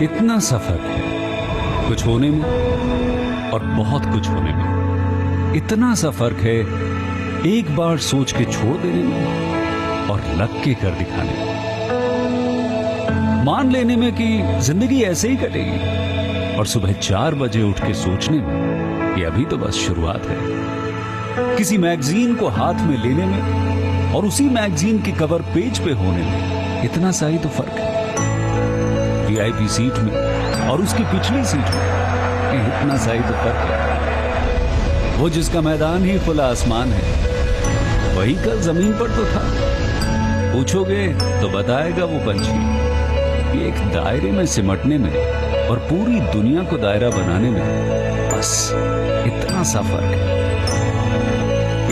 इतना सफर है कुछ होने में और बहुत कुछ होने में। इतना सा फर्क है एक बार सोच के छोड़ देने में और लग के कर दिखाने में। मान लेने में कि जिंदगी ऐसे ही कटेगी और सुबह 4 बजे उठ के सोचने में कि अभी तो बस शुरुआत है। किसी मैगजीन को हाथ में लेने में और उसी मैगजीन के कवर पेज पे होने में इतना सा ही तो फर्क है। वीआईपी सीट में और उसकी पिछली सीट में इतना सा ही तो फर्क है। वो जिसका मैदान ही खुला आसमान है वही कल जमीन पर तो था। पूछोगे तो बताएगा वो पंछी कि एक दायरे में सिमटने में और पूरी दुनिया को दायरा बनाने में बस इतना सा फर्क है।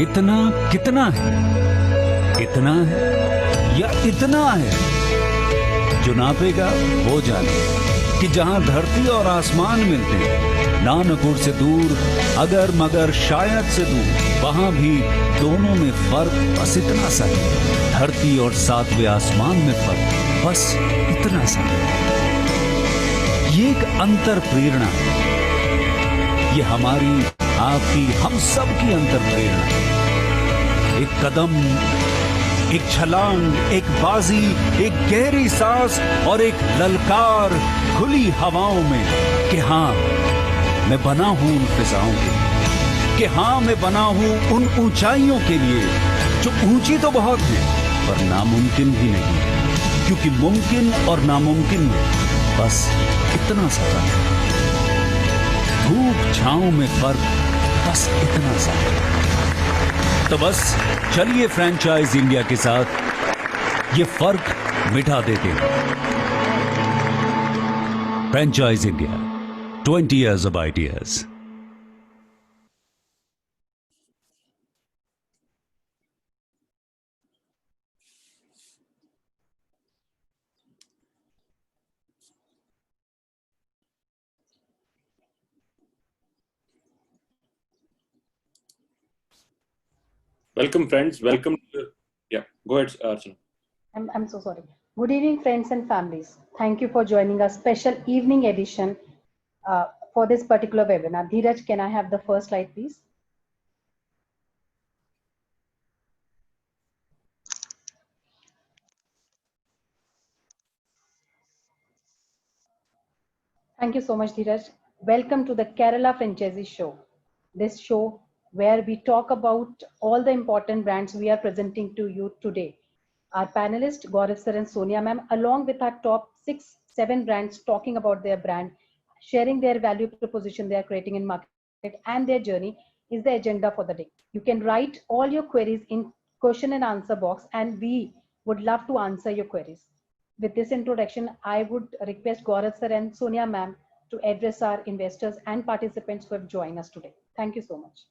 इतना कितना है? इतना है या इतना है? जो नापेगा वो जाने कि जहां धरती और आसमान मिलते हैं, नानपुर से दूर, अगर मगर शायद से दूर, वहां भी दोनों में फर्क बस इतना सा है। धरती और 7वें आसमान में फर्क बस इतना सा है। ये एक अंतर प्रेरणा है। ये हमारी, आपकी, हम सब की अंतर प्रेरणा है। एक कदम, एक छलांग, एक बाजी, एक गहरी सांस और एक ललकार खुली हवाओं में कि हाँ मैं बना हूं उन फिजाओं के लिए, कि हाँ मैं बना हूं उन ऊंचाइयों के लिए जो ऊंची तो बहुत है पर नामुमकिन भी नहीं, क्योंकि मुमकिन और नामुमकिन में बस इतना सा फर्क है। धूप छांव में फर्क बस इतना सा है। तो बस चलिए फ्रेंचाइज इंडिया के साथ ये फर्क मिटा देते हैं। Franchise India, 20 years of ideas. Welcome, friends. Welcome to yeah. Go ahead, Archana. I'm so sorry. Good evening, friends and families. Thank you for joining our special evening edition for this particular webinar. Dheeraj, can I have the first slide, please? Thank you so much, Dheeraj. Welcome to the Kerala Franchisee Show. This show where we talk about all the important brands we are presenting to you today. Our panelists, Gaurav sir and Sonia ma'am, along with our top 6-7 brands talking about their brand, sharing their value proposition they are creating in market and their journey is the agenda for the day. You can write all your queries in question and answer box and we would love to answer your queries. With this introduction, I would request Gaurav sir and Sonia ma'am to address our investors and participants who have joined us today. Thank you so much.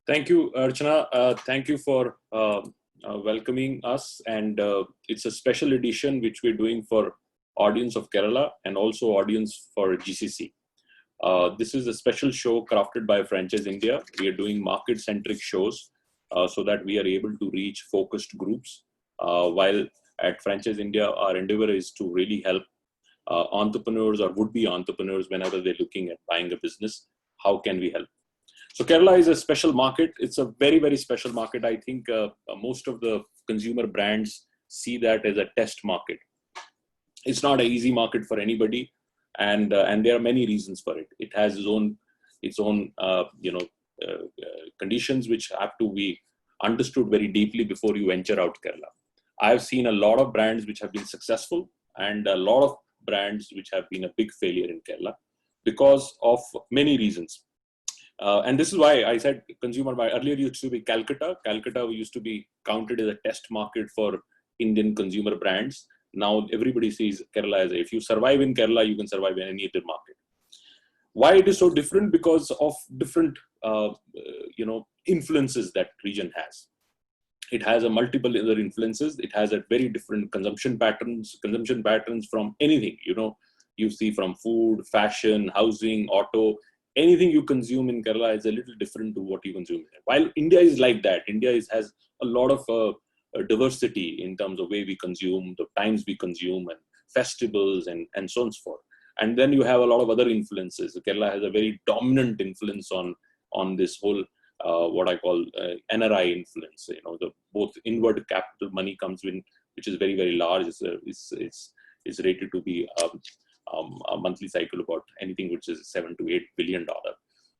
Thank you, Archana. Thank you for welcoming us. And it's a special edition which we're doing for audience of Kerala and also audience for GCC. This is a special show crafted by Franchise India. We are doing market-centric shows so that we are able to reach focused groups. While at Franchise India, our endeavor is to really help entrepreneurs or would-be entrepreneurs whenever they're looking at buying a business. How can we help? So Kerala is a special market. It's a very, very special market. I think most of the consumer brands see that as a test market. It's not an easy market for anybody, and there are many reasons for it. It has its own conditions which have to be understood very deeply before you venture out Kerala. I've seen a lot of brands which have been successful and a lot of brands which have been a big failure in Kerala because of many reasons. And this is why I said consumer buy. Earlier used to be Calcutta. Calcutta used to be counted as a test market for Indian consumer brands. Now everybody sees Kerala as if you survive in Kerala, you can survive in any other market. Why it is so different? Because of different influences that region has. It has a multiple other influences. It has a very different consumption patterns from anything, you see from food, fashion, housing, auto. Anything you consume in Kerala is a little different to what you consume here. While India is like that, India has a lot of diversity in terms of way we consume, the times we consume, and festivals and so on and so forth. And then you have a lot of other influences. Kerala has a very dominant influence on this whole what I call NRI influence. The both inward capital money comes in, which is very, very large. It's rated to be a monthly cycle about anything which is $7 to $8 billion.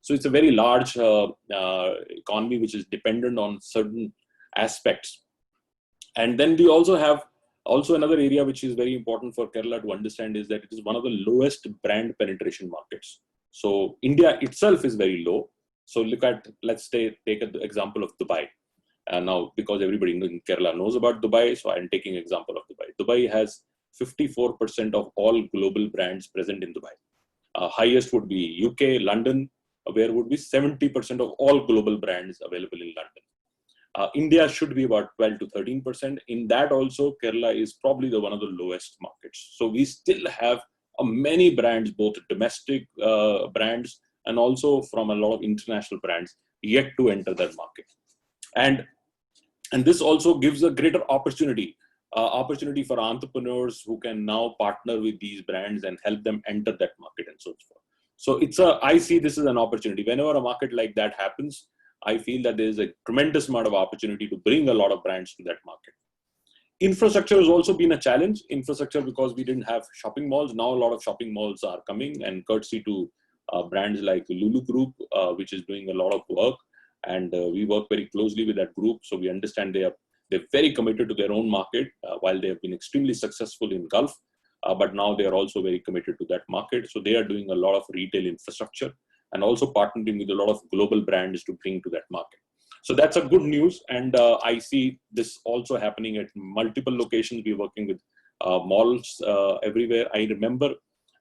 So it's a very large economy which is dependent on certain aspects. And then we also have another area which is very important for Kerala to understand is that it is one of the lowest brand penetration markets. So India itself is very low. So let's take the example of Dubai. Now, because everybody in Kerala knows about Dubai, so I'm taking example of Dubai. Dubai has 54% of all global brands present in Dubai. Highest would be UK, London, where would be 70% of all global brands available in London. India should be about 12 to 13%. In that also, Kerala is probably one of the lowest markets. So we still have many brands, both domestic brands and also from a lot of international brands yet to enter that market. And this also gives a greater opportunity for entrepreneurs who can now partner with these brands and help them enter that market and so forth. So I see this as an opportunity. Whenever a market like that happens, I feel that there is a tremendous amount of opportunity to bring a lot of brands to that market. Infrastructure has also been a challenge. Infrastructure, because we didn't have shopping malls. Now a lot of shopping malls are coming, and courtesy to brands like Lulu Group, which is doing a lot of work. And we work very closely with that group. So we understand they're very committed to their own market, while they have been extremely successful in Gulf. But now they are also very committed to that market. So they are doing a lot of retail infrastructure and also partnering with a lot of global brands to bring to that market. So that's a good news. And I see this also happening at multiple locations. We're working with malls everywhere. I remember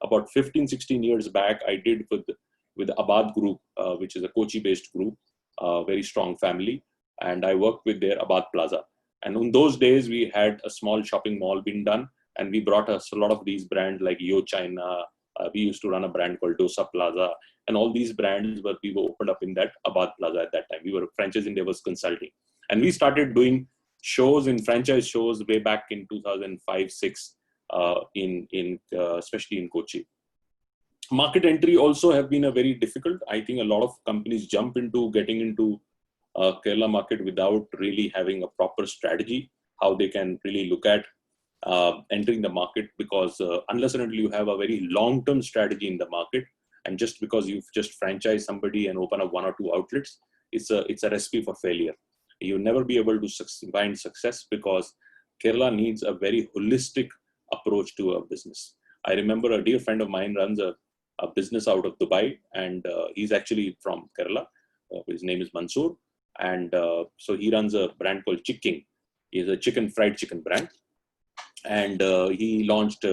about 15, 16 years back, I did with Abad Group, which is a Kochi-based group, very strong family. And I worked with their Abad Plaza. And in those days, we had a small shopping mall being done. And we brought us a lot of these brands like Yo China. We used to run a brand called Dosa Plaza. And all these brands we were opened up in that Abad Plaza at that time. We were Franchise India was consulting. And we started doing shows in franchise shows way back in 2005-06, especially in Kochi. Market entry also have been a very difficult. I think a lot of companies jump into getting into Kerala market without really having a proper strategy, how they can really look at entering the market, because unless and until you have a very long-term strategy in the market, and just because you've just franchised somebody and open up 1 or 2 outlets, it's a recipe for failure. You'll never be able to find success, because Kerala needs a very holistic approach to a business. I remember a dear friend of mine runs a business out of Dubai, and he's actually from Kerala. His name is Mansoor, and so he runs a brand called Chicking. He's a fried chicken brand, and he launched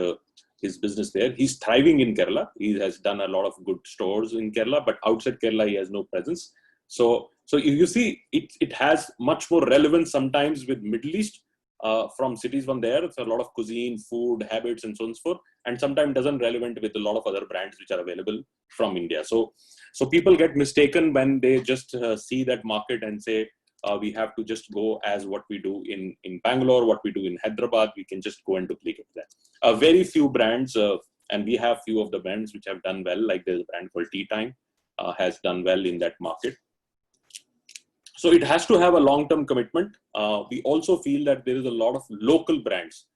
his business there. He's thriving in Kerala. He has done a lot of good stores in Kerala, but outside Kerala, he has no presence. So you see, it has much more relevance sometimes with Middle East, from cities from there. It's a lot of cuisine, food, habits, and so on and so forth. And sometimes doesn't relevant with a lot of other brands which are available from India. So people get mistaken when they just see that market and say, we have to just go as what we do in Bangalore, what we do in Hyderabad, we can just go and duplicate that. Very few brands, and we have few of the brands which have done well, like there's a brand called Tea Time, has done well in that market. So it has to have a long-term commitment. We also feel that there is a lot of local brands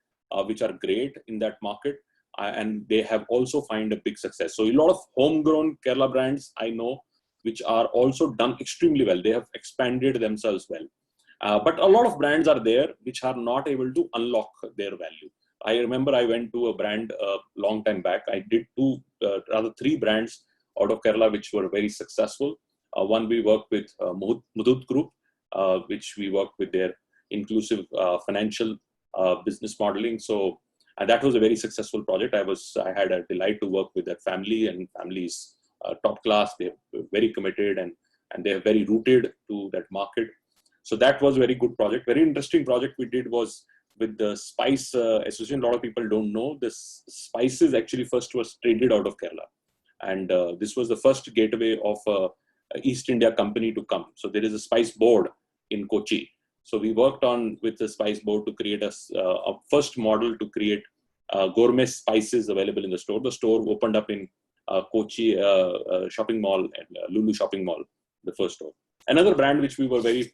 which are great in that market, and they have also find a big success. So a lot of homegrown Kerala brands I know, which are also done extremely well. They have expanded themselves well. But a lot of brands are there which are not able to unlock their value. I remember I went to a brand a long time back. I did 3 brands out of Kerala which were very successful. One we worked with Mudut Group, which we worked with their inclusive financial business modeling. So that was a very successful project. I had a delight to work with that family, and families top class. They're very committed and they're very rooted to that market. So that was a very good project. Very interesting project we did was with the Spice Association. A lot of people don't know this. Spices actually first was traded out of Kerala, and this was the first gateway of East India company to come. So there is a Spice board in Kochi. So we worked on with the Spice board to create a first model to create gourmet spices available in the store. The store opened up in Kochi shopping mall and Lulu shopping mall, the first store. Another brand which we were very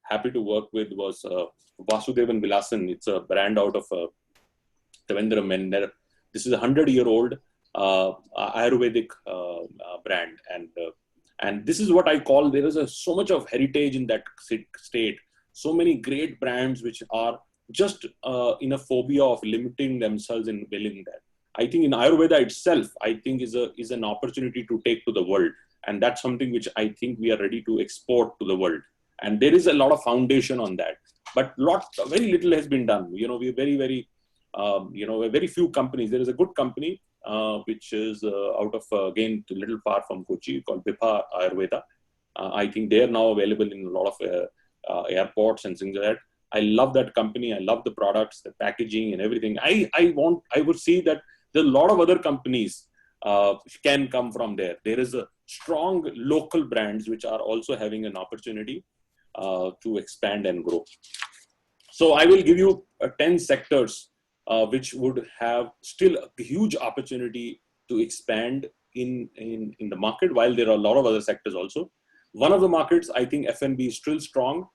happy to work with was Vasudevan Vilasan. It's a brand out of Trivandrum. This is a 100-year-old Ayurvedic brand, and this is what I call, there is so much of heritage in that state. So many great brands which are just in a phobia of limiting themselves in building that. I think in Ayurveda itself, I think is an opportunity to take to the world, and that's something which I think we are ready to export to the world. And there is a lot of foundation on that, but very little has been done. We are very few companies. There is a good company which is out of again a little far from Kochi called Bipha Ayurveda. I think they are now available in a lot of airports and things like that. I love that company. I love the products, the packaging, and everything. I would see that there are a lot of other companies can come from there. There is a strong local brands which are also having an opportunity to expand and grow. So I will give you 10 sectors which would have still a huge opportunity to expand in the market, while there are a lot of other sectors also. One of the markets, I think F&B is still strong,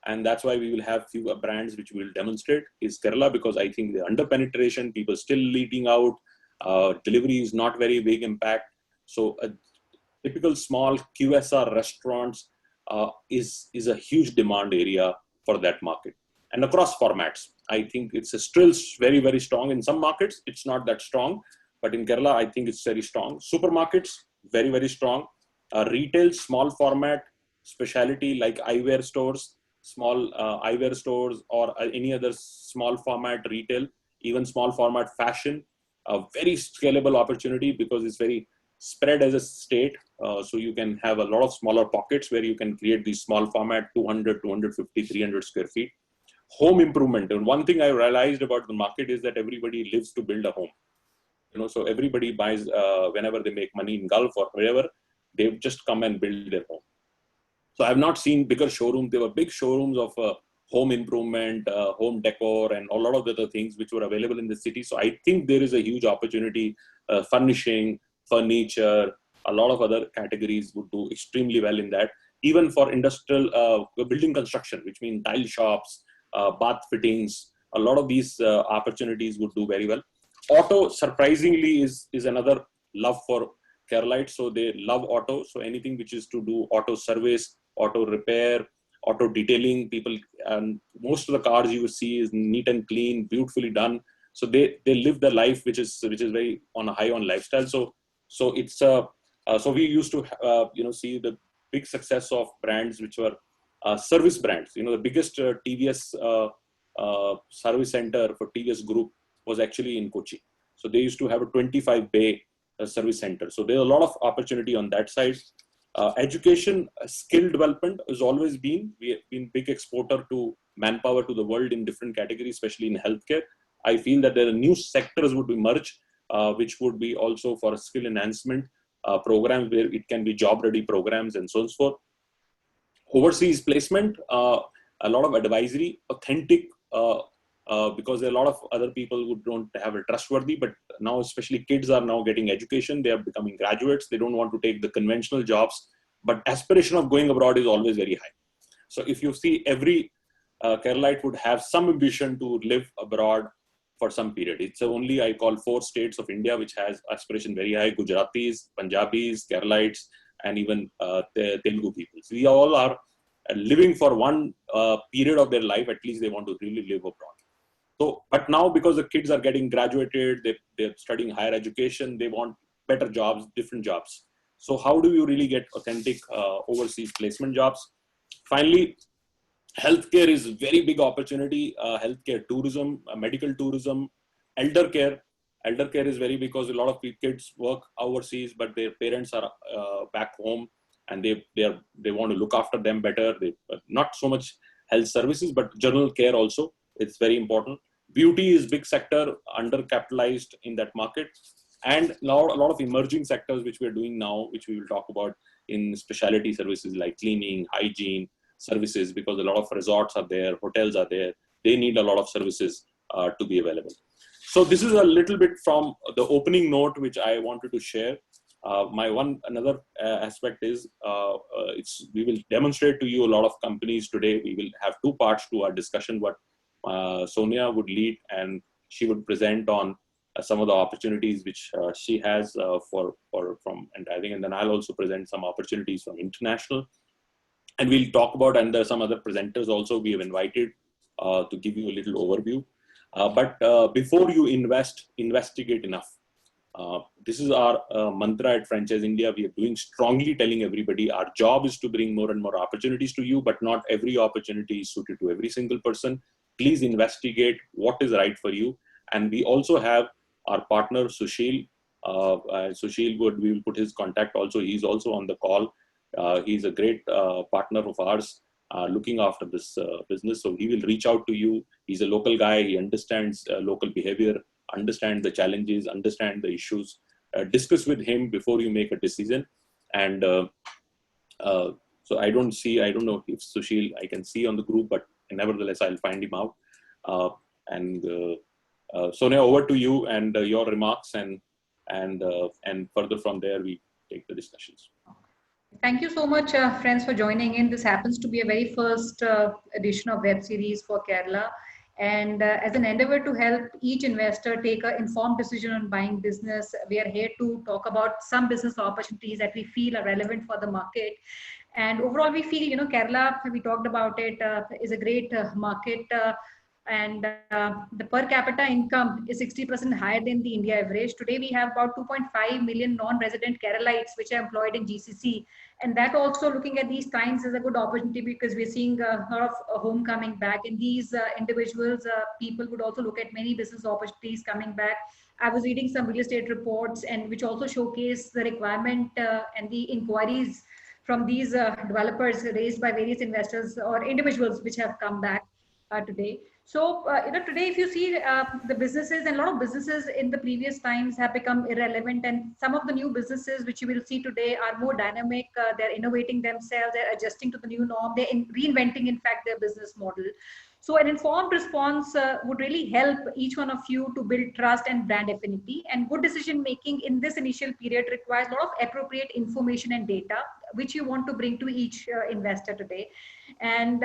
and that's why we will have few brands which we will demonstrate, is Kerala, because I think the under penetration, people still eating out, delivery is not very big impact. So a typical small QSR restaurants is a huge demand area for that market. And across formats, I think it's still very, very strong. In some markets, it's not that strong, but in Kerala, I think it's very strong. Supermarkets, very, very strong. Retail, small format, specialty like eyewear stores, small eyewear stores, or any other small format retail, even small format fashion, a very scalable opportunity because it's very spread as a state. So you can have a lot of smaller pockets where you can create these small format, 200, 250, 300 square feet. Home improvement. And one thing I realized about the market is that everybody lives to build a home. So everybody buys whenever they make money in Gulf or wherever, they just come and build their home. So I've not seen bigger showrooms. There were big showrooms of home improvement, home decor, and a lot of other things which were available in the city. So I think there is a huge opportunity. Furnishing, furniture, a lot of other categories would do extremely well in that. Even for industrial building construction, which means tile shops, bath fittings, a lot of these opportunities would do very well. Auto, surprisingly, is another love for Keralites. So they love auto. So anything which is to do auto service, auto repair, auto detailing, people, and most of the cars you will see is neat and clean, beautifully done. So they live the life which is very high on lifestyle. So it's so we used to see the big success of brands which were service brands. The biggest TVS service center for TVS Group was actually in Kochi. So they used to have a 25-bay service center. So there's a lot of opportunity on that side. Education, skill development has always been, we have been big exporter to manpower to the world in different categories, especially in healthcare. I feel that there are new sectors would emerge, which would be also for skill enhancement programs where it can be job-ready programs and so on and so forth. Overseas placement, a lot of advisory, authentic, because there are a lot of other people who don't have a trustworthy, but now especially kids are now getting education. They are becoming graduates. They don't want to take the conventional jobs, but aspiration of going abroad is always very high. So if you see, every Keralite would have some ambition to live abroad for some period. It's only, I call, 4 states of India which has aspiration very high: Gujaratis, Punjabis, Keralites, and even Telugu people. So we all are living for one period of their life. At least they want to really live abroad. So, but now because the kids are getting graduated, they're studying higher education, they want better jobs, different jobs. So how do you really get authentic overseas placement jobs? Finally, healthcare is a very big opportunity. Healthcare tourism, medical tourism, elder care. Elder care is very, because a lot of kids work overseas, but their parents are back home, and they want to look after them better. Not so much health services, but general care also. It's very important. Beauty is big sector, undercapitalized in that market. And now a lot of emerging sectors which we are doing now, which we will talk about in specialty services like cleaning, hygiene services, because a lot of resorts are there, hotels are there. They need a lot of services to be available. So this is a little bit from the opening note which I wanted to share. Another aspect is we will demonstrate to you a lot of companies today. We will have two parts to our discussion. What Sonia would lead, and she would present on some of the opportunities which she has from driving, and then I'll also present some opportunities from international. And we'll talk about, and there are some other presenters also we have invited to give you a little overview. But before you investigate enough. This is our mantra at Franchise India. We are doing strongly telling everybody our job is to bring more and more opportunities to you, but not every opportunity is suited to every single person. Please investigate what is right for you. And we also have our partner Sushil. Sushil we will put his contact also. He's also on the call. He's a great partner of ours looking after this business. So he will reach out to you. He's a local guy. He understands local behavior, understand the challenges, understand the issues. Discuss with him before you make a decision. And so I don't know if Sushil I can see on the group, but nevertheless I'll find him out. Sonia, over to you and your remarks, and further from there we take the discussions. Thank you so much, friends, for joining in. This happens to be a very first edition of web series for Kerala. And as an endeavor to help each investor take an informed decision on buying business, we are here to talk about some business opportunities that we feel are relevant for the market. And overall, we feel, Kerala, we talked about it, is a great market. And the per capita income is 60% higher than the India average. Today, we have about 2.5 million non-resident Keralites which are employed in GCC. And that also, looking at these times, is a good opportunity because we're seeing a lot of home coming back. And these individuals, people would also look at many business opportunities coming back. I was reading some real estate reports, and which also showcase the requirement and the inquiries from these developers raised by various investors or individuals which have come back today. So, today, if you see the businesses, and a lot of businesses in the previous times have become irrelevant, and some of the new businesses which you will see today are more dynamic. They're innovating themselves, they're adjusting to the new norm, they're reinventing, in fact, their business model. So an informed response would really help each one of you to build trust and brand affinity. And good decision making in this initial period requires a lot of appropriate information and data, which you want to bring to each investor today. And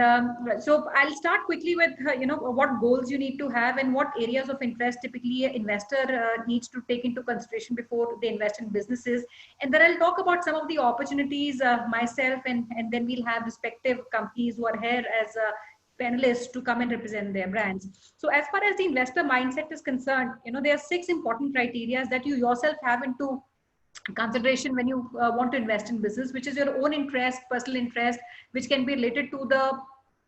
so I'll start quickly with what goals you need to have and what areas of interest typically an investor needs to take into consideration before they invest in businesses. And then I'll talk about some of the opportunities myself, and then we'll have respective companies who are here as panelists to come and represent their brands. So as far as the investor mindset is concerned, there are 6 important criteria that you yourself have into consideration when you want to invest in business, which is your own interest, personal interest, which can be related to the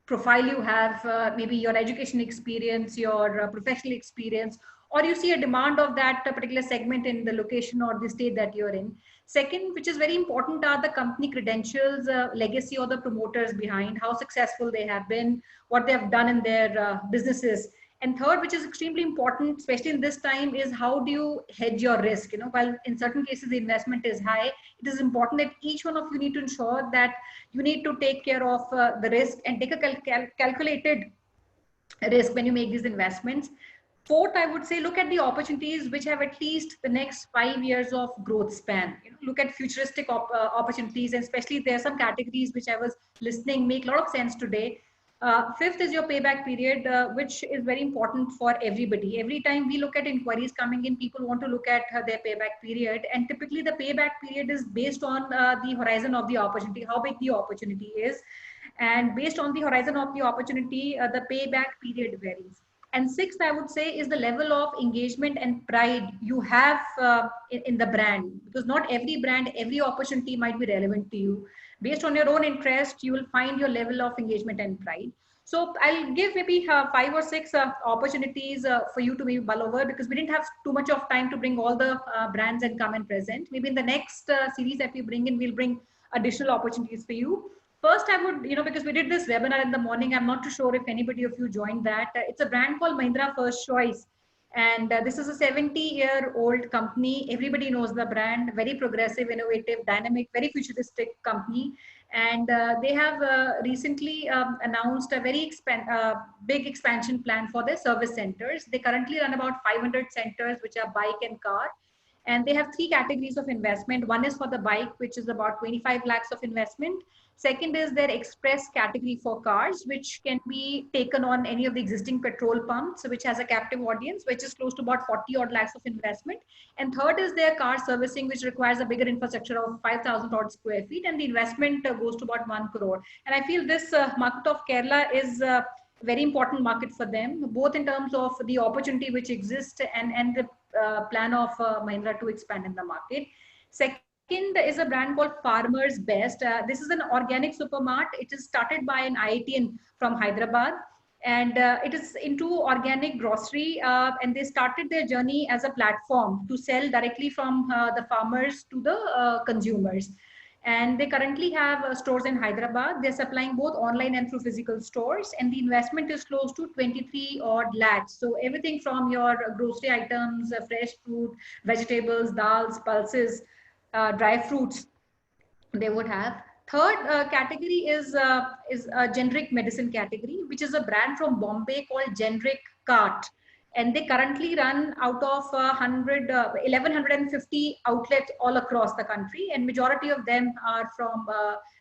profile you have, maybe your education experience, your professional experience, or you see a demand of that particular segment in the location or the state that you're in. Second, which is very important, are the company credentials, legacy, or the promoters behind, how successful they have been, what they have done in their businesses. And third, which is extremely important, especially in this time, is how do you hedge your risk? While in certain cases the investment is high, it is important that each one of you need to ensure that you need to take care of the risk and take a calculated risk when you make these investments. Fourth, I would say, look at the opportunities which have at least the next 5 years of growth span. Look at futuristic opportunities, and especially there are some categories which I was listening make a lot of sense today. Fifth is your payback period, which is very important for everybody. Every time we look at inquiries coming in, people want to look at their payback period, and typically the payback period is based on the horizon of the opportunity, how big the opportunity is, and based on the horizon of the opportunity, the payback period varies. And sixth, I would say, is the level of engagement and pride you have in the brand, because not every brand, every opportunity might be relevant to you. Based on your own interest, you will find your level of engagement and pride. So I'll give maybe 5 or 6 opportunities for you to maybe mull over, because we didn't have too much of time to bring all the brands and come and present. Maybe in the next series that we bring in, we'll bring additional opportunities for you. First, I would, because we did this webinar in the morning, I'm not too sure if anybody of you joined that. It's a brand called Mahindra First Choice. And this is a 70-year-old company. Everybody knows the brand, very progressive, innovative, dynamic, very futuristic company. And they have recently announced a very big expansion plan for their service centers. They currently run about 500 centers, which are bike and car. And they have three categories of investment. One is for the bike, which is about 25 lakhs of investment. Second is their express category for cars, which can be taken on any of the existing petrol pumps, which has a captive audience, which is close to about 40 odd lakhs of investment. And third is their car servicing, which requires a bigger infrastructure of 5,000 odd square feet. And the investment goes to about 1 crore. And I feel this market of Kerala is very important market for them, both in terms of the opportunity which exists and the plan of Mahindra to expand in the market. Second is a brand called Farmers Best. This is an organic supermart. It is started by an IITian from Hyderabad, and it is into organic grocery. And they started their journey as a platform to sell directly from the farmers to the consumers. And they currently have stores in Hyderabad. They're supplying both online and through physical stores. And the investment is close to 23 odd lakhs. So everything from your grocery items, fresh fruit, vegetables, dals, pulses, dry fruits, they would have. Third category is a generic medicine category, which is a brand from Bombay called Generic Cart. And they currently run out of 1,150 outlets all across the country, and majority of them are from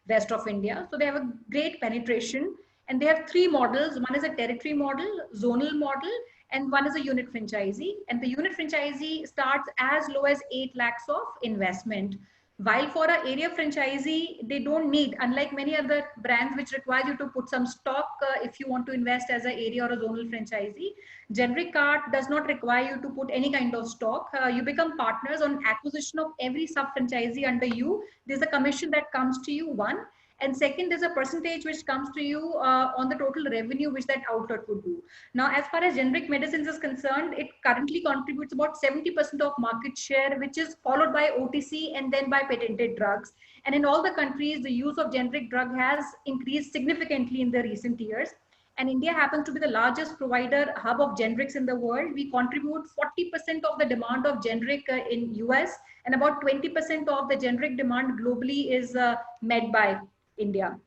rest of India. So they have a great penetration, and they have three models. One is a territory model, zonal model, and one is a unit franchisee. And the unit franchisee starts as low as 8 lakhs of investment. While for an area franchisee, they don't need, unlike many other brands which require you to put some stock if you want to invest as an area or a zonal franchisee, Generic Cart does not require you to put any kind of stock. You become partners on acquisition of every sub-franchisee under you. There's a commission that comes to you, one. And second, there's a percentage which comes to you on the total revenue which that outlet would do. Now, as far as generic medicines is concerned, it currently contributes about 70% of market share, which is followed by OTC and then by patented drugs. And in all the countries, the use of generic drug has increased significantly in the recent years. And India happens to be the largest provider hub of generics in the world. We contribute 40% of the demand of generic in US, and about 20% of the generic demand globally is met by India.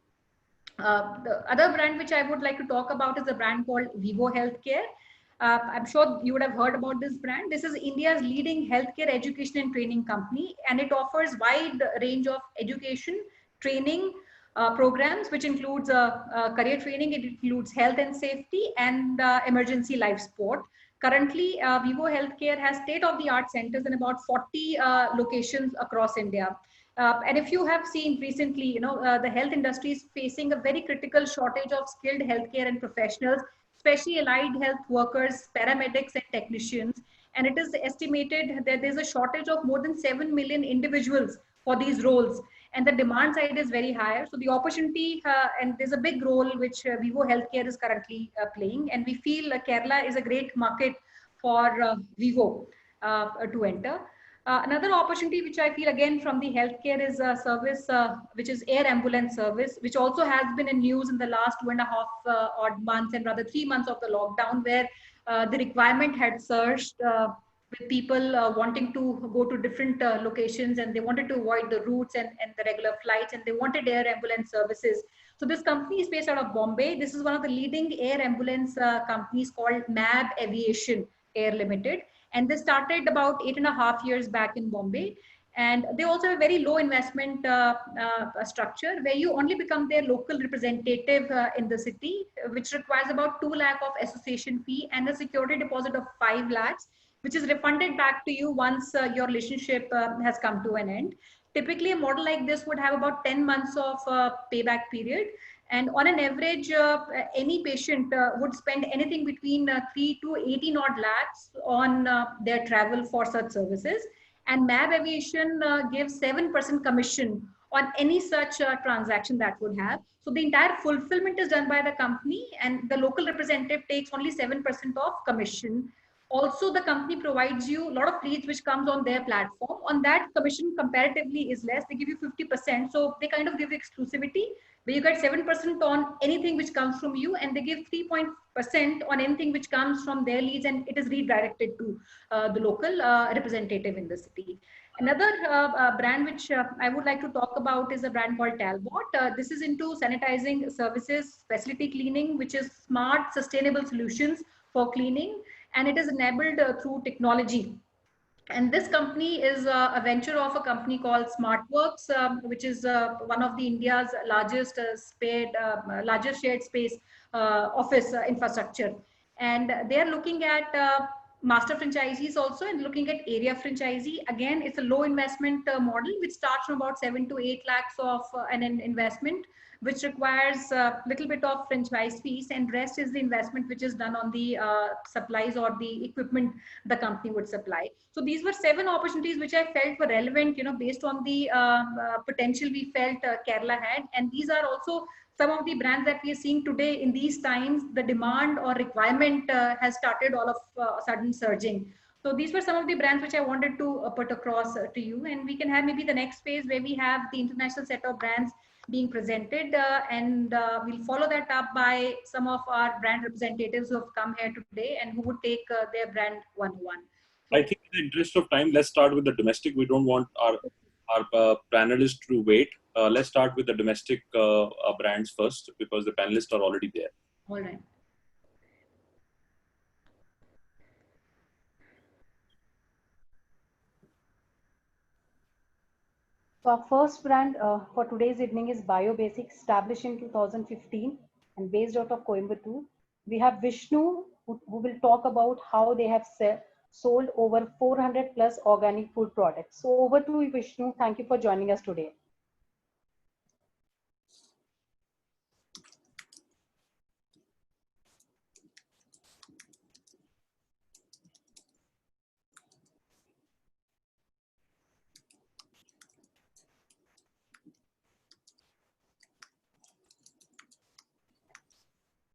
The other brand which I would like to talk about is a brand called Vivo Healthcare. I'm sure you would have heard about this brand. This is India's leading healthcare education and training company, and it offers wide range of education, training programs, which includes career training, it includes health and safety, and emergency life support. Currently, Vivo Healthcare has state-of-the-art centers in about 40 locations across India. And if you have seen recently, the health industry is facing a very critical shortage of skilled healthcare and professionals, especially allied health workers, paramedics, and technicians. And it is estimated that there's a shortage of more than 7 million individuals for these roles. And the demand side is very high. So the opportunity, and there's a big role which Vivo Healthcare is currently playing. And we feel Kerala is a great market for Vivo to enter. Another opportunity which I feel again from the healthcare is a service which is air ambulance service, which also has been in news in the last 2.5 odd months, and rather 3 months of the lockdown, where the requirement had surged with people wanting to go to different locations, and they wanted to avoid the routes and the regular flights, and they wanted air ambulance services. So this company is based out of Bombay. This is one of the leading air ambulance companies called MAB Aviation Air Limited. And they started about 8.5 years back in Bombay. And they also have a very low investment structure, where you only become their local representative in the city, which requires about 2 lakh of association fee and a security deposit of 5 lakhs, which is refunded back to you once your relationship has come to an end. Typically, a model like this would have about 10 months of payback period. And on an average, any patient would spend anything between 3 to 18 odd lakhs on their travel for such services. And MAB Aviation gives 7% commission on any such transaction that would have. So the entire fulfillment is done by the company, and the local representative takes only 7% of commission. Also, the company provides you a lot of leads which comes on their platform. On that, commission comparatively is less. They give you 50%. So they kind of give you exclusivity where you get 7% on anything which comes from you, and they give 3% on anything which comes from their leads, and it is redirected to the local representative in the city. Another brand which I would like to talk about is a brand called Talbot. This is into sanitizing services, facility cleaning, which is smart, sustainable solutions for cleaning, and it is enabled through technology. And this company is a venture of a company called SmartWorks, which is one of the India's largest largest shared space office infrastructure. And they are looking at master franchisees also, and looking at area franchisee. Again, it's a low investment model which starts from about 7 to 8 lakhs of an investment, which requires a little bit of franchise fees, and rest is the investment which is done on the supplies or the equipment the company would supply. So these were 7 opportunities which I felt were relevant, based on the potential we felt Kerala had. And these are also some of the brands that we are seeing today in these times. The demand or requirement has started all of a sudden surging. So these were some of the brands which I wanted to put across to you, and we can have maybe the next phase where we have the international set of brands being presented, and we'll follow that up by some of our brand representatives who have come here today and who would take their brand one-on-one. I think in the interest of time, let's start with the domestic. We don't want our panelists to wait. Let's start with the domestic brands first, because the panelists are already there. All right. So our first brand for today's evening is BioBasics, established in 2015 and based out of Coimbatore. We have Vishnu, who will talk about how they have sold over 400 plus organic food products. So over to you, Vishnu. Thank you for joining us today.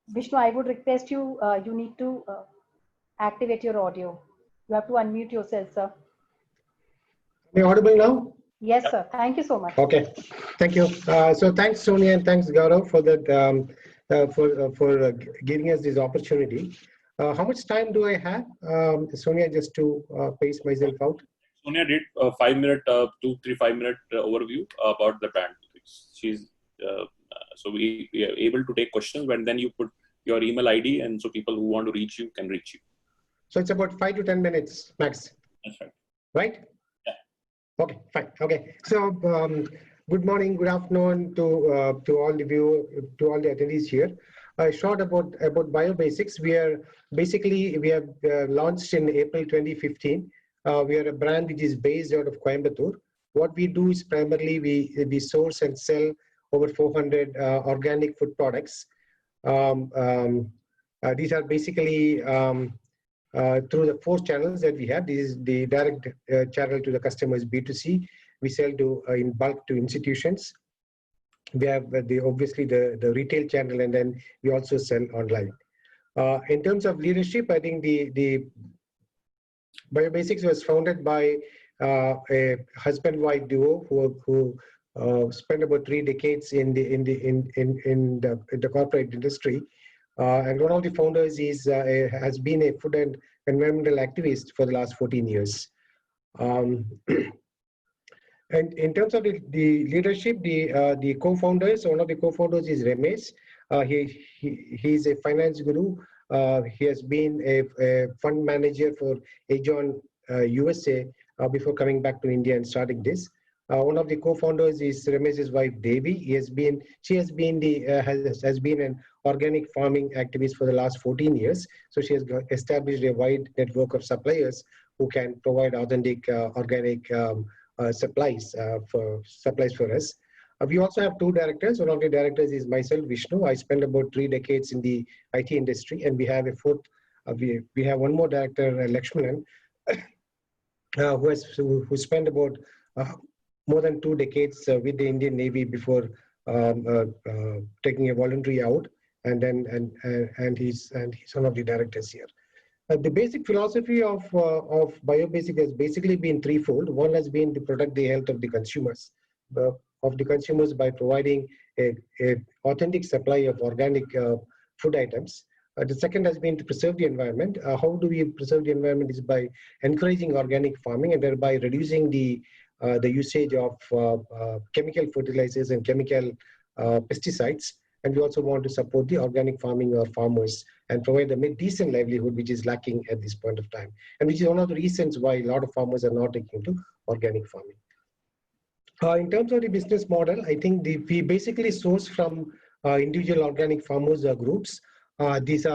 Vishnu, I would request you, you need to activate your audio. You have to unmute yourself, sir. Am I audible now? Yes, sir. Thank you so much. Okay, thank you. So thanks, Sonia, and thanks, Gaurav, for that, for giving us this opportunity. How much time do I have, Sonia, just to pace myself out? Sonia did a 5-minute, 5-minute overview about the brand. She's so we are able to take questions, and then you put your email ID, and so people who want to reach you can reach you. So it's about 5 to 10 minutes max. That's right. Right? Yeah. Okay, fine. Okay. So good morning, good afternoon to all of you, to all the attendees here. Short about BioBasics. We have launched in April 2015. We are a brand which is based out of Coimbatore. What we do is primarily we source and sell over 400 organic food products. These are basically through the 4 channels that we have. This is the direct channel to the customers, B2C. We sell to in bulk to institutions. We have obviously the retail channel, and then we also sell online. In terms of leadership, I think the BioBasics was founded by a husband-wife duo who spent about 3 decades in the corporate industry. And one of the founders has been a food and environmental activist for the last 14 years. And in terms of the leadership, the co-founders, one of the co-founders is Ramesh. He's a finance guru. He has been a fund manager for Aegon USA before coming back to India and starting this. One of the co-founders is Ramesh's wife Devi. She has been an organic farming activist for the last 14 years. So she has established a wide network of suppliers who can provide authentic organic supplies for us. We also have 2 directors. One of the directors is myself, Vishnu. I spent about 3 decades in the IT industry, and we have a 4th. We have one more director, Lakshmanan, who spent about more than 2 decades with the Indian Navy before taking a voluntary out, and he's one of the directors here. The basic philosophy of BioBasic has basically been threefold. One has been to protect the health of the consumers, by providing a authentic supply of organic food items. The second has been to preserve the environment. How do we preserve the environment is by encouraging organic farming and thereby reducing the usage of chemical fertilizers and chemical pesticides. And we also want to support the organic farming or farmers and provide them a decent livelihood, which is lacking at this point of time. And which is one of the reasons why a lot of farmers are not taking to organic farming. In terms of the business model, I think we basically source from individual organic farmers groups. We are based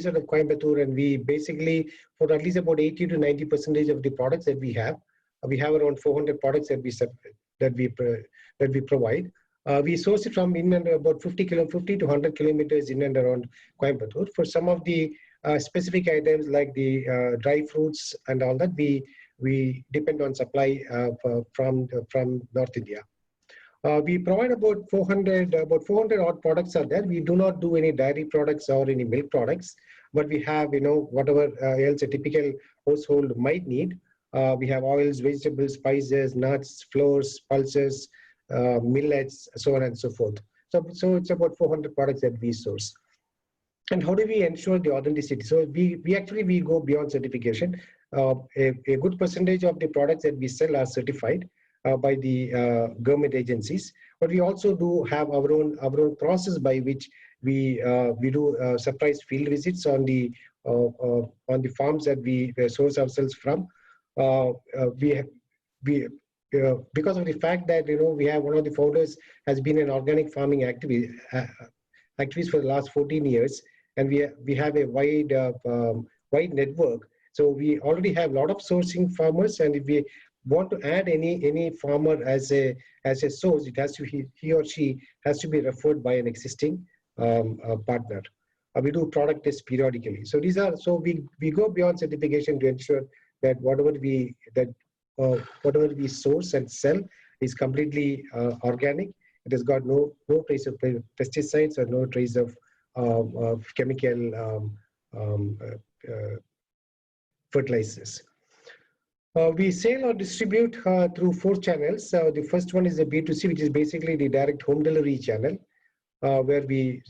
out of Coimbatore, and we basically, for at least about 80 to 90% of the products that we have around 400 products that we provide. We source it from in and about 50 to 100 kilometers in and around Coimbatore. For some of the specific items like the dry fruits and all that, we depend on supply from North India. We provide about 400 odd products are there. We do not do any dairy products or any milk products, but we have, whatever else a typical household might need. We have oils, vegetables, spices, nuts, flours, pulses, millets, so on and so forth. So it's about 400 products that we source. And how do we ensure the authenticity? So we go beyond certification. A good percentage of the products that we sell are certified by the government agencies, but we also do have our own process by which we do surprise field visits on the farms that we source ourselves from. Because of the fact that we have one of the founders has been an organic farming activist for the last 14 years, and we have a wide network. So we already have a lot of sourcing farmers, and if we want to add any farmer as a source, it has to he or she has to be referred by an existing partner. We do product tests periodically. So we go beyond certification to ensure that whatever we source and sell is completely organic. It has got no trace of pesticides or no trace of chemical fertilizers. We sell or distribute through 4 channels. The first one is the B2C, which is basically the direct home delivery channel, where we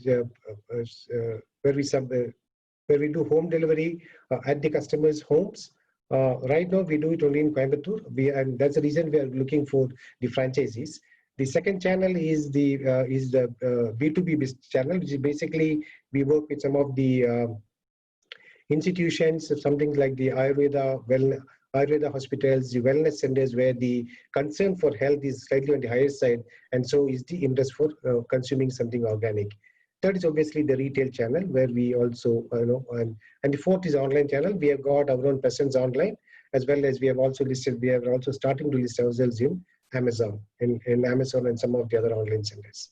do home delivery at the customers' homes. Right now, we do it only in Coimbatore, and that's the reason we are looking for the franchisees. The second channel is the B2B channel, which is basically we work with some of the institutions, something like the Ayurveda hospitals, the wellness centers, where the concern for health is slightly on the higher side, and so is the interest for consuming something organic. Third is obviously the retail channel, where we also, and the fourth is online channel. We have got our own presence online, as well as we are also starting to list ourselves in Amazon, in Amazon and some of the other online centers.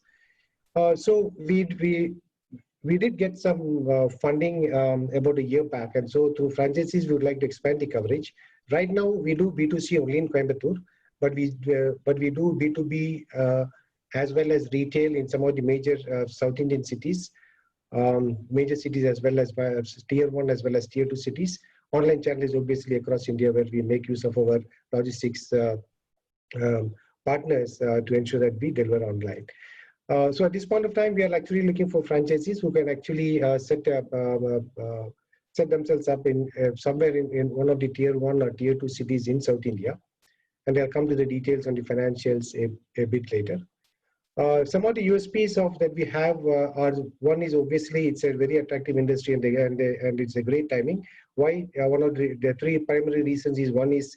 So we did get some funding about a year back, and so through franchises, we would like to expand the coverage. Right now, we do B2C only in Coimbatore, but we do B2B as well as retail in some of the major South Indian cities, major cities as well as tier 1 as well as tier 2 cities. Online channel is obviously across India, where we make use of our logistics partners to ensure that we deliver online. So at this point of time, we are actually looking for franchisees who can actually set themselves up in somewhere in one of the tier 1 or tier 2 cities in South India. And I'll come to the details on the financials a bit later. Some of the USPs that we have are, one is obviously it's a very attractive industry, and it's a great timing. Why? One of the 3 primary reasons is, one is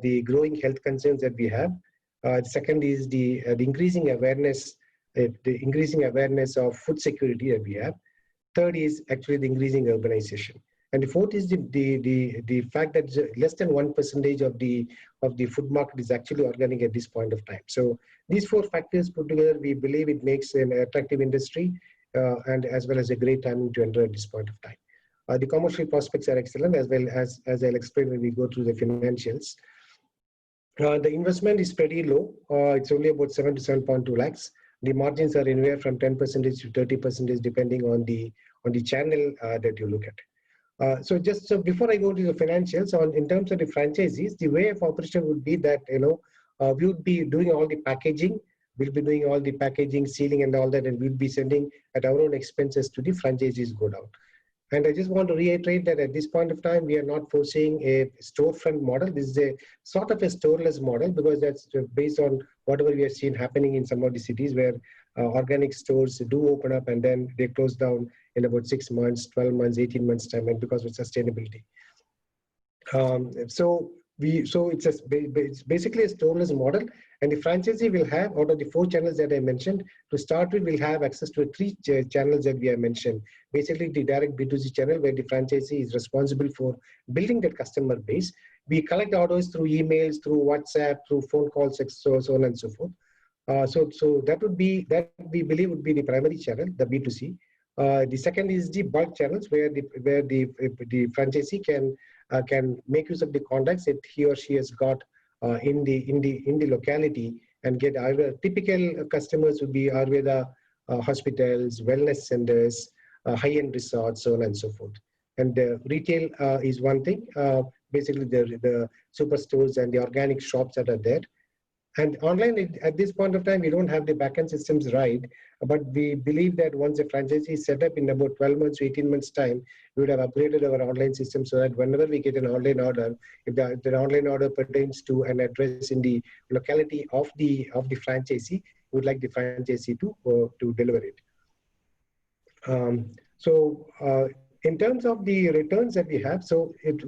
the growing health concerns that we have. The second is the increasing awareness of food security that we have. Third is actually the increasing urbanization. And the fourth is the fact that less than 1% of the food market is actually organic at this point of time. So these 4 factors put together, we believe it makes an attractive industry and as well as a great timing to enter at this point of time. The commercial prospects are excellent, as well as I'll explain when we go through the financials. The investment is pretty low. It's only about 7 to 7.2 lakhs. The margins are anywhere from 10% to 30%, depending on the channel that you look at. So before I go to the financials, in terms of the franchisees, the way of operation would be that, we would be doing all the packaging. We'll be doing all the packaging, sealing and all that, and we'll be sending at our own expenses to the franchisees go down. And I just want to reiterate that at this point of time, we are not foreseeing a storefront model. This is a sort of a storeless model, because that's based on whatever we have seen happening in some of the cities where organic stores do open up and then they close down in about 6 months, 12 months, 18 months time, and because of sustainability. So it's basically a storeless model, and the franchisee will have, out of the 4 channels that I mentioned, to start with, will have access to 3 channels that we have mentioned. Basically, the direct B2C channel, where the franchisee is responsible for building that customer base. We collect orders through emails, through WhatsApp, through phone calls, so on and so forth. So that we believe would be the primary channel, the B2C. The second is the bulk channels, where the franchisee can make use of the contacts that he or she has got in the locality, and get either typical customers would be Ayurveda hospitals, wellness centers, high-end resorts, so on and so forth. And retail is one thing. Basically, the superstores and the organic shops that are there. And online, at this point of time, we don't have the backend systems right, but we believe that once a franchisee is set up, in about 12 months to 18 months time, we would have upgraded our online system, so that whenever we get an online order, if the online order pertains to an address in the locality of the franchisee, we would like the franchisee to deliver it. In terms of the returns that we have,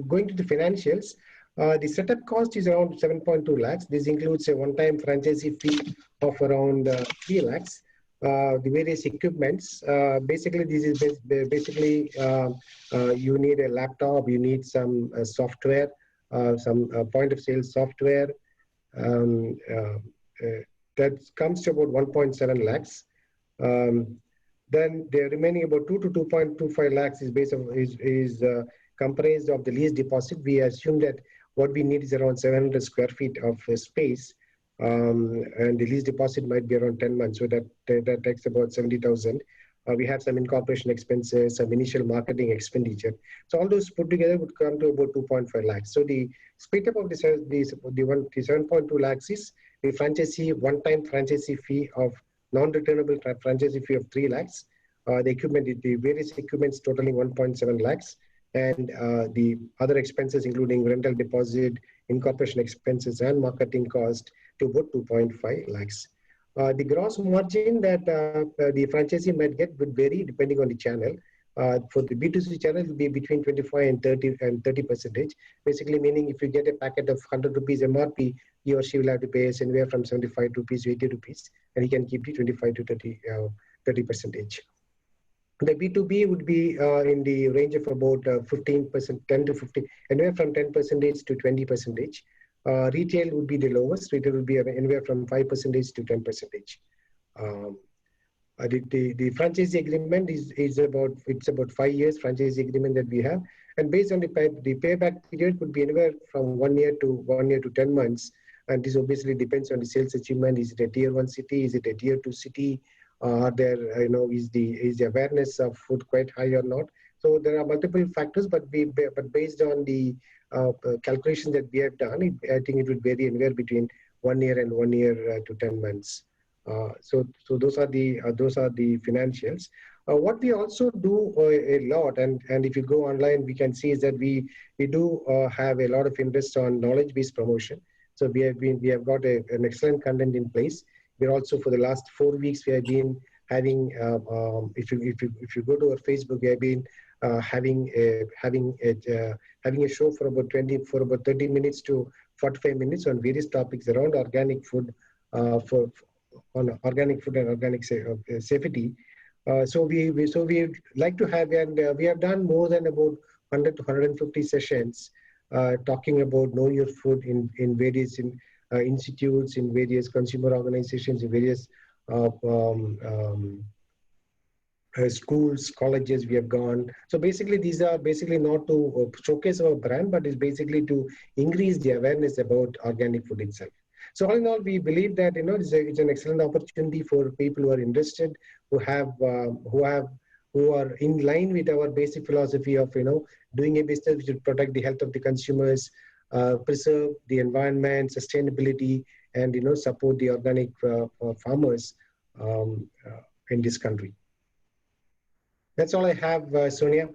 going to the financials, the setup cost is around 7.2 lakhs. This includes a one-time franchisee fee of around 3 lakhs. The various equipments, basically this is basically you need a laptop, you need some software, some point of sale software. That comes to about 1.7 lakhs. Then the remaining about 2 to 2.25 lakhs is comprised of the lease deposit. We assume that what we need is around 700 square feet of space, and the lease deposit might be around 10 months, so that takes about 70,000. We have some incorporation expenses, some initial marketing expenditure. So all those put together would come to about 2.5 lakhs. So the split up of the 7.2 lakhs is the franchisee one-time franchisee fee of non-returnable franchisee fee of 3 lakhs. The equipment, the various equipments totaling 1.7 lakhs. And the other expenses, including rental deposit, incorporation expenses, and marketing cost, to about 2.5 lakhs. The gross margin that the franchisee might get would vary depending on the channel. For the B2C channel, it will be between 25 and 30%. Basically, meaning if you get a packet of 100 rupees MRP, he or she will have to pay us anywhere from 75 rupees to 80 rupees, and he can keep the 25 to 30%. The B2B would be in the range of about 15%, 10 to 15, anywhere from 10% to 20%. Retail would be the lowest. Retail would be anywhere from 5% to 10%. The franchisee agreement is about 5 years franchisee agreement that we have, and based on the payback period would be anywhere from 1 year to 10 months. And this obviously depends on the sales achievement. Is it a tier 1 city? Is it a tier 2 city? Is the awareness of food quite high or not? So there are multiple factors, but based on the calculations that we have done, I think it would vary anywhere between 1 year and 1 year to 10 months. So those are the financials. What we also do a lot, and if you go online, we can see is that we do have a lot of interest on knowledge-based promotion. So we have got an excellent content in place. We're also, for the last 4 weeks, we have been having, if you go to our Facebook, we have been having a show for about 30 minutes to 45 minutes on various topics around organic food, on organic food and organic safety. So we like to have, and we have done more than about 100 to 150 sessions talking about know your food in various institutes, in various consumer organizations, in various schools, colleges we have gone. So basically, these are basically not to showcase our brand, but it's basically to increase the awareness about organic food itself. So all in all, we believe that it's an excellent opportunity for people who are interested, who have who are in line with our basic philosophy of, doing a business which would protect the health of the consumers, preserve the environment, sustainability, and, support the organic farmers in this country. That's all I have, Sonia.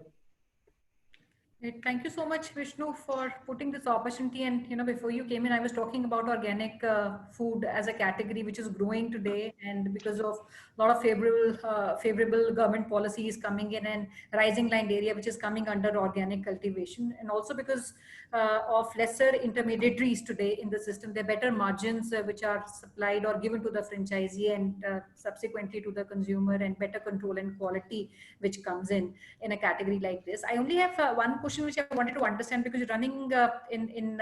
Thank you so much, Vishnu, for putting this opportunity. And before you came in, I was talking about organic food as a category which is growing today, and because of a lot of favorable government policies coming in and rising land area which is coming under organic cultivation, and also because of lesser intermediaries today in the system, there are better margins which are supplied or given to the franchisee and subsequently to the consumer, and better control and quality which comes in a category like this. I only have one question which I wanted to understand, because you're running in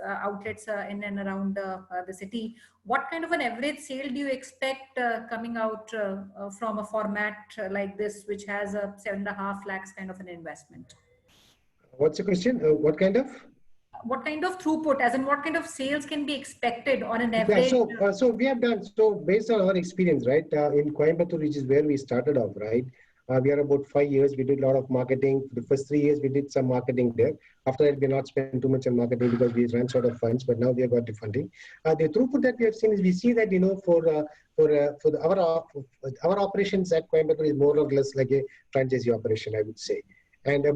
outlets in and around the city. What kind of an average sale do you expect coming out from a format like this, which has a 7.5 lakhs kind of an investment? What's the question? What kind of throughput, as in what kind of sales can be expected on an average? Yeah, so we have done, so based on our experience, right, in Coimbatore, which is where we started off, right, we are about 5 years. We did a lot of marketing. For the first 3 years, we did some marketing there. After that, we not spent too much on marketing because we ran short of funds, but now we have got the funding. The throughput that we have seen is, we see that, our operations at Coimbatore is more or less like a franchisee operation, I would say. And I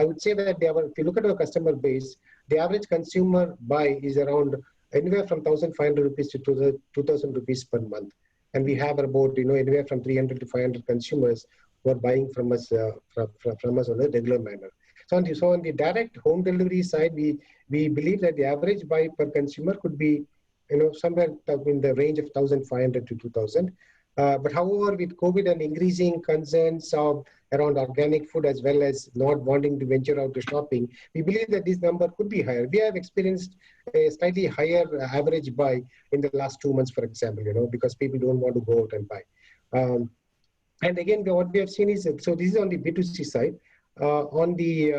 would say that if you look at our customer base, the average consumer buy is around anywhere from 1,500 rupees to 2,000 rupees per month. And we have about, anywhere from 300 to 500 consumers who are buying from us from us on a regular manner. So on the direct home delivery side, we believe that the average buy per consumer could be, somewhere in the range of 1,500 to 2,000. But however, with COVID and increasing concerns around organic food, as well as not wanting to venture out to shopping, we believe that this number could be higher. We have experienced a slightly higher average buy in the last 2 months, for example, because people don't want to go out and buy. And again, what we have seen is, so this is on the B2C side. On the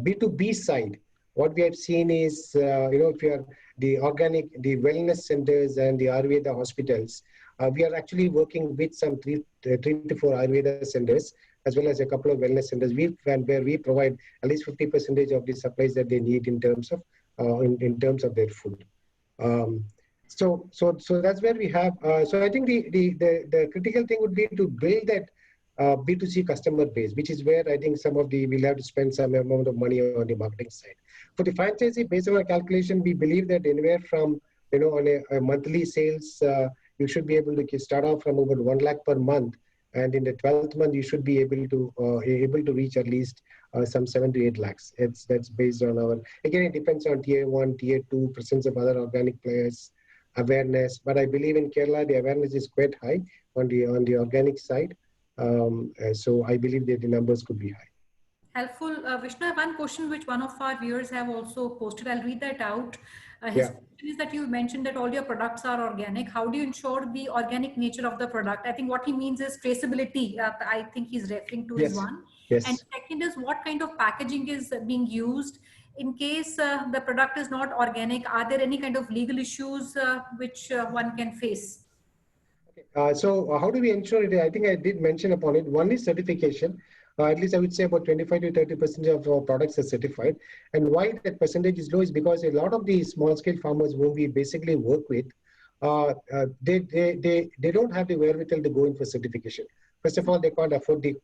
B2B side, what we have seen is, if you are the wellness centers and the Ayurveda hospitals, we are actually working with some 3 to 4 Ayurveda centers, as well as a couple of wellness centers, where we provide at least 50% of the supplies that they need in terms of their food. So that's where we have. So I think the critical thing would be to build that B2C customer base, which is where I think we'll have to spend some amount of money on the marketing side. For the franchisee, based on our calculation, we believe that anywhere from, on a monthly sales, you should be able to start off from about 1 lakh per month. And in the 12th month, you should be able to reach at least some 7 to 8 lakhs. That's based on again, it depends on tier 1, tier 2, presence of other organic players, awareness. But I believe in Kerala, the awareness is quite high on the organic side. So I believe that the numbers could be high. Helpful. Vishnu, I have one question which one of our viewers have also posted. I'll read that out. His question is that you mentioned that all your products are organic. How do you ensure the organic nature of the product? I think what he means is traceability. I think he's referring to is one. Yes. And second is, what kind of packaging is being used? In case the product is not organic, are there any kind of legal issues which one can face? So how do we ensure it? I think I did mention upon it. One is certification. At least I would say about 25 to 30% of our products are certified. And why that percentage is low is because a lot of the small scale farmers whom we basically work with, they don't have the wherewithal to go in for certification. First of all, they can't afford the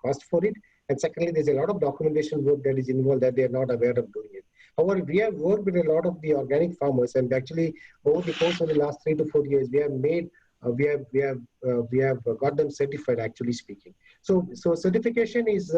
cost for it. And secondly, there's a lot of documentation work that is involved that they are not aware of doing it. However, we have worked with a lot of the organic farmers, and actually over the course of the last 3 to 4 years, we have got them certified, actually speaking. So certification is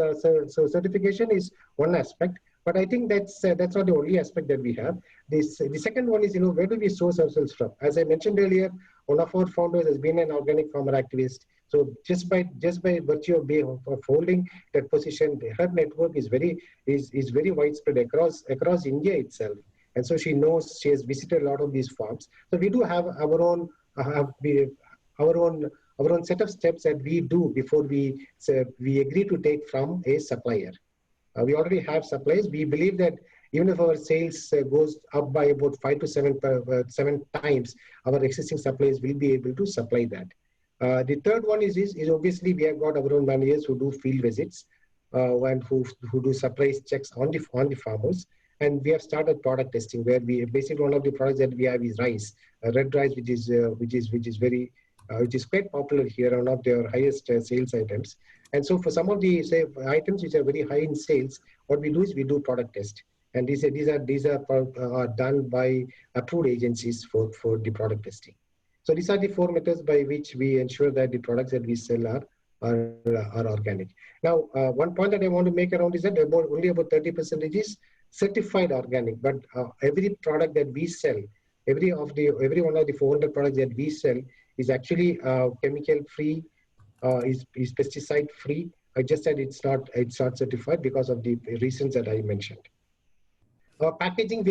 one aspect, but I think that's not the only aspect that we have. The second one is, where do we source ourselves from? As I mentioned earlier, one of our founders has been an organic farmer activist. So just by virtue of holding that position, her network is very widespread across India itself. And so she has visited a lot of these farms. So we do have our own set of steps that we do before we agree to take from a supplier. We already have suppliers. We believe that even if our sales goes up by about 5 to 7 times, our existing suppliers will be able to supply that. The third one is obviously we have got our own managers who do field visits and who do supplies checks on the farmers. And we have started product testing where we basically one of the products that we have is rice, red rice, which is quite popular here, one of their highest sales items. And so for some of the items which are very high in sales, what we do is we do product test. And these are done by approved agencies for the product testing. So these are the 4 methods by which we ensure that the products that we sell are organic. Now, one point that I want to make around is that only about 30% is certified organic. But every product that we sell, every one of the 400 products that we sell is actually chemical free, is pesticide free. I just said it's not certified because of the reasons that I mentioned. Our packaging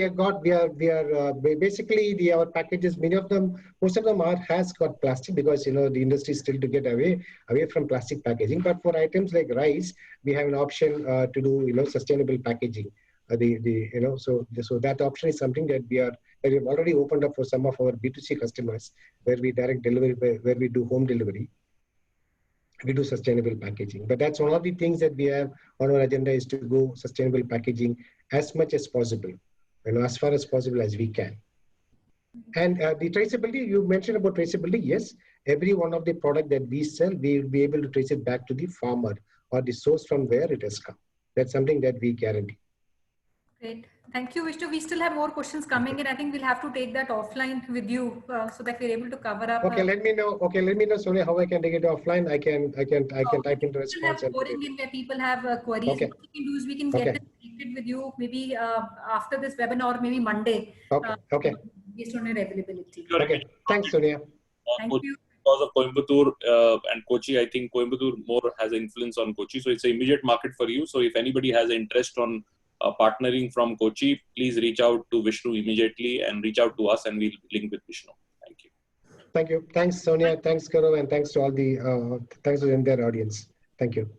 basically our packages, most of them has got plastic because the industry is still to get away from plastic packaging. But for items like rice, we have an option to do sustainable packaging. So that option is something that we've already opened up for some of our B2C customers where we direct delivery, where we do home delivery. We do sustainable packaging, but that's one of the things that we have on our agenda is to go sustainable packaging as much as possible, as far as possible as we can. And the traceability, you mentioned about traceability. Yes, every one of the product that we sell, we will be able to trace it back to the farmer or the source from where it has come. That's something that we guarantee. Great. Thank you, Vishnu. We still have more questions coming in. I think we'll have to take that offline with you so that we're able to cover up. Okay, let me know, Sonia, how I can take it offline. I can type into response. Pouring in where people have queries. Okay. What we can do is we can get them connected with you maybe after this webinar, maybe Monday. Okay. Based on your availability. Okay. Thanks, Sonia. Thank you. Because of Coimbatore and Kochi, I think Coimbatore more has influence on Kochi. So it's an immediate market for you. So if anybody has interest on partnering from Kochi, please reach out to Vishnu immediately and reach out to us and we'll link with Vishnu. Thank you. Thank you. Thanks, Sonia. Thanks, Gaurav. And thanks to all the thanks to the entire audience. Thank you.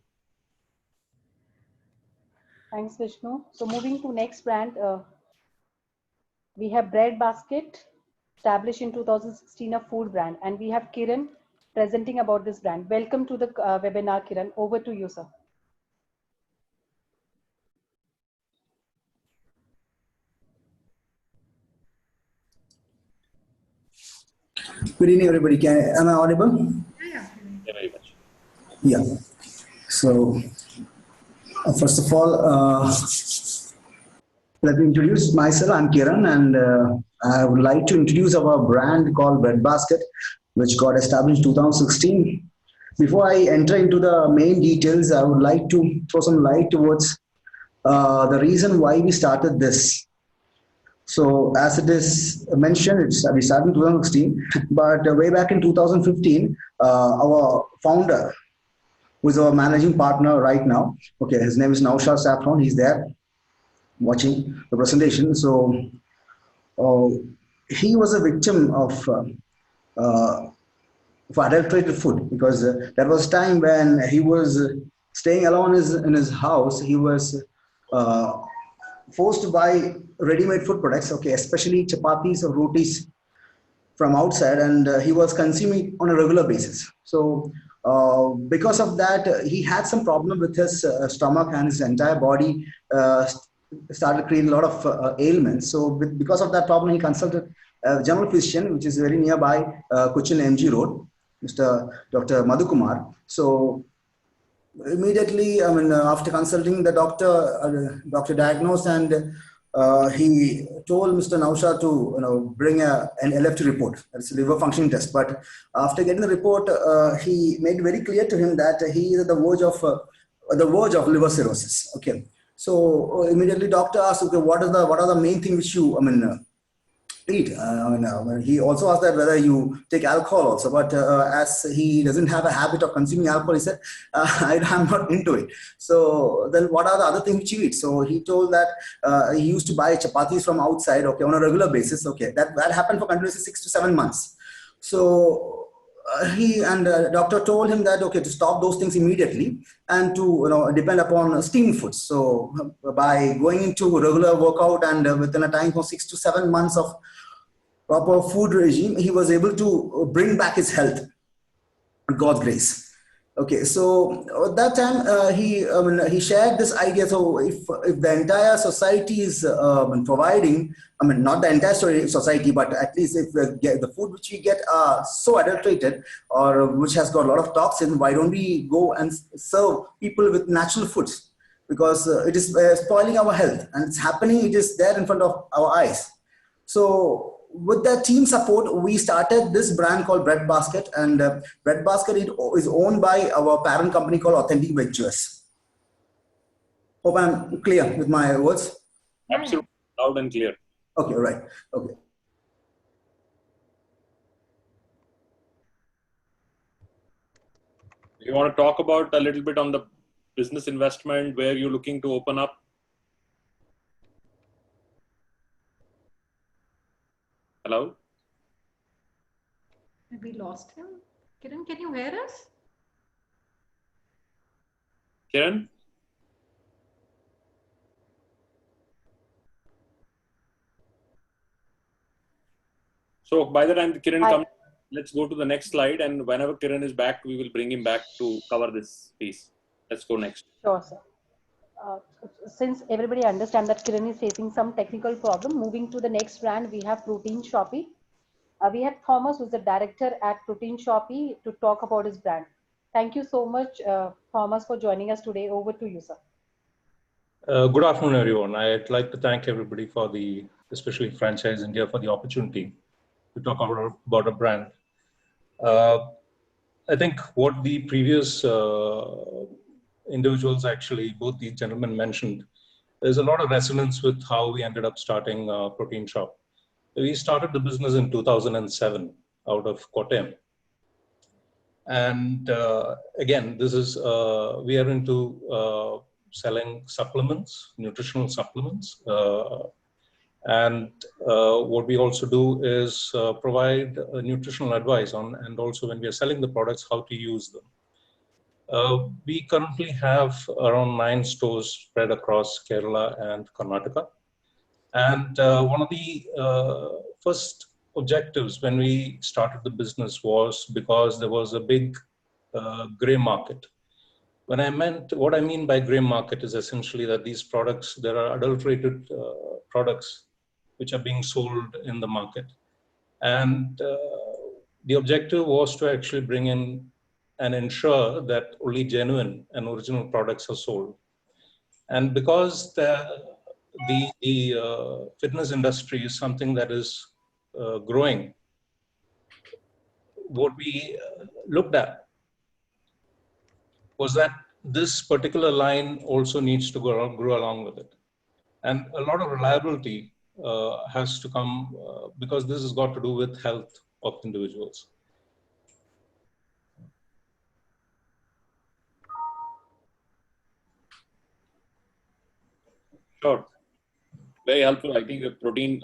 Thanks, Vishnu. So moving to next brand, we have Bread Basket, established in 2016, a food brand. And we have Kiran presenting about this brand. Welcome to the webinar, Kiran. Over to you, sir. Good evening, everybody. Am I audible? Yeah. Very much. Yeah. So, first of all, let me introduce myself. I'm Kiran, and I would like to introduce our brand called Bread Basket, which got established in 2016. Before I enter into the main details, I would like to throw some light towards the reason why we started this. So as it is mentioned, we started in 2016, but way back in 2015, our founder, who is our managing partner right now, okay, his name is Naushad Saffron, he's there watching the presentation. So he was a victim of adulterated food because there was time when he was staying alone in his house. He was forced to buy ready-made food products, okay, especially chapatis or rotis from outside, and he was consuming on a regular basis. So because of that, he had some problem with his stomach, and his entire body started creating a lot of ailments. So because of that problem, he consulted a general physician, which is very nearby, Cochin MG Road, Mr. Dr. Madhukumar. So immediately, after consulting the doctor, doctor diagnosed, and he told Mr. Naushad to bring an LFT report, that's a liver functioning test. But after getting the report, he made very clear to him that he is at the verge of liver cirrhosis. Okay, so immediately doctor asked, okay, what are the main things which you eat? He also asked that whether you take alcohol also, but as he doesn't have a habit of consuming alcohol, he said, I'm not into it. So then what are the other things which you eat? So he told that he used to buy chapatis from outside, okay, on a regular basis. Okay, that happened for continuously 6 to 7 months. So he and doctor told him that okay, to stop those things immediately and to depend upon steamed foods. So by going into regular workout and within a time of 6 to 7 months of proper food regime, he was able to bring back his health with God's grace. Okay, so at that time he shared this idea. So if the entire society is providing, not the entire society, but at least if the food which we get are so adulterated or which has got a lot of toxin, why don't we go and serve people with natural foods? Because it is spoiling our health, and it's happening. It is there in front of our eyes. So with the team support, we started this brand called Bread Basket, and Bread Basket is owned by our parent company called Authentic Ventures. Hope I'm clear with my words. Absolutely, loud and clear. Okay, right. Okay. You want to talk about a little bit on the business investment, where you're looking to open up? Hello? We lost him. Kiran, can you hear us? Kiran? So by the time Kiran comes, let's go to the next slide. And whenever Kiran is back, we will bring him back to cover this piece. Let's go next. Sure, sir. Since everybody understands that Kiran is facing some technical problem, moving to the next brand, we have Protein Shoppe. We have Thomas, who's the director at Protein Shoppe, to talk about his brand. Thank you so much, Thomas, for joining us today. Over to you, sir. Good afternoon, everyone. I'd like to thank everybody for especially Franchise India, for the opportunity to talk about a brand. I think what the previous individuals, actually, both the gentlemen mentioned, there's a lot of resonance with how we ended up starting Protein Shoppe. We started the business in 2007 out of Kottayam. And again, this is, we are into selling supplements, nutritional supplements. And what we also do is provide nutritional advice on, and also when we are selling the products, how to use them. We currently have around 9 stores spread across Kerala and Karnataka. And one of the first objectives when we started the business was because there was a big gray market. What I mean by gray market is essentially that these products, there are adulterated products which are being sold in the market. And the objective was to actually bring in and ensure that only genuine and original products are sold. And because the fitness industry is something that is growing, what we looked at was that this particular line also needs to grow along with it. And a lot of reliability has to come because this has got to do with health of individuals. Sure. Very helpful. I think the protein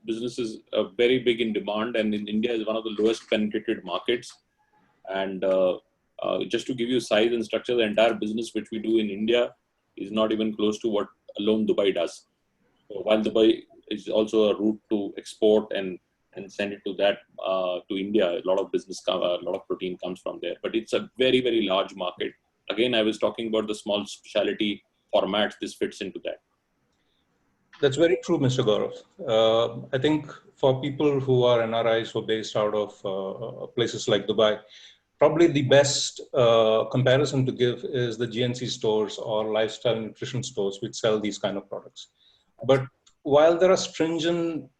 business is very big in demand, and in India is one of the lowest penetrated markets. And just to give you size and structure, the entire business which we do in India is not even close to what alone Dubai does. So while Dubai is also a route to export and send it to to India, a lot of business, a lot of protein comes from there. But it's a very, very large market. Again, I was talking about the small specialty formats. This fits into that. That's very true, Mr. Gaurav. I think for people who are NRIs who are based out of places like Dubai, probably the best comparison to give is the GNC stores or lifestyle nutrition stores which sell these kind of products. But while there are stringent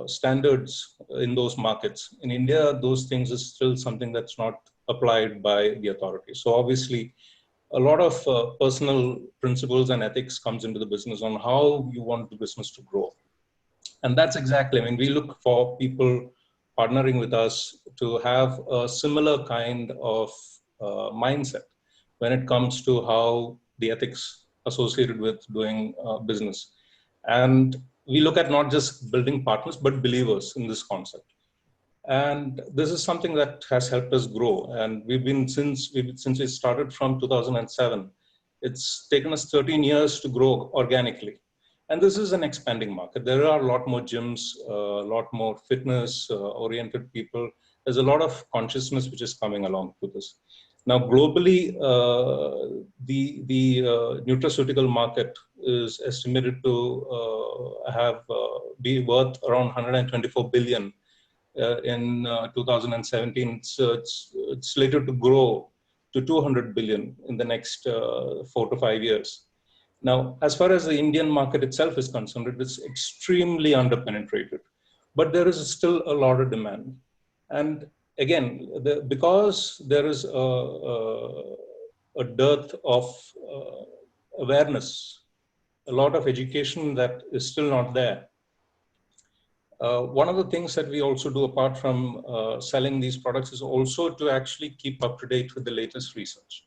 standards in those markets, in India, those things is still something that's not applied by the authorities. So obviously, a lot of personal principles and ethics comes into the business on how you want the business to grow. And that's exactly, I mean, we look for people partnering with us to have a similar kind of mindset when it comes to how the ethics associated with doing business. And we look at not just building partners, but believers in this concept. And this is something that has helped us grow. And we've been, since we started from 2007, it's taken us 13 years to grow organically. And this is an expanding market. There are a lot more gyms, a lot more fitness oriented people. There's a lot of consciousness which is coming along with this. Now, globally, the nutraceutical market is estimated to be worth around 124 billion in 2017. So it's slated to grow to 200 billion in the next 4 to 5 years. Now, as far as the Indian market itself is concerned, it is extremely underpenetrated, but there is still a lot of demand. And again, because there is a dearth of awareness, a lot of education that is still not there. One of the things that we also do apart from selling these products is also to actually keep up to date with the latest research,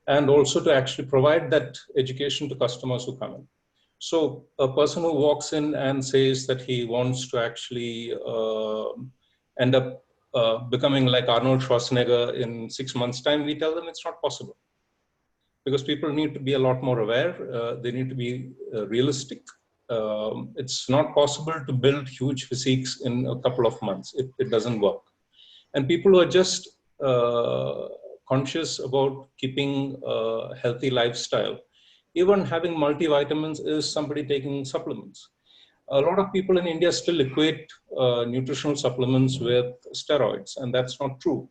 and also to actually provide that education to customers who come in. So a person who walks in and says that he wants to actually end up becoming like Arnold Schwarzenegger in 6 months' time, we tell them it's not possible. Because people need to be a lot more aware, they need to be realistic. It's not possible to build huge physiques in a couple of months. It doesn't work. And people who are just conscious about keeping a healthy lifestyle, even having multivitamins is somebody taking supplements. A lot of people in India still equate nutritional supplements with steroids, and that's not true.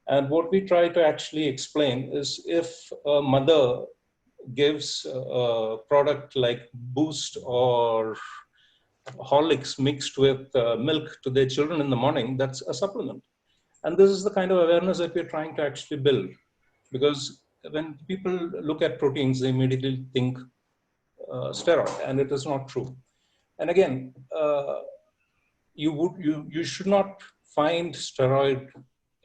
And what we try to actually explain is if a mother gives a product like Boost or Horlicks mixed with milk to their children in the morning, that's a supplement. And this is the kind of awareness that we're trying to actually build. Because when people look at proteins, they immediately think steroid, and it is not true. And again, you should not find steroid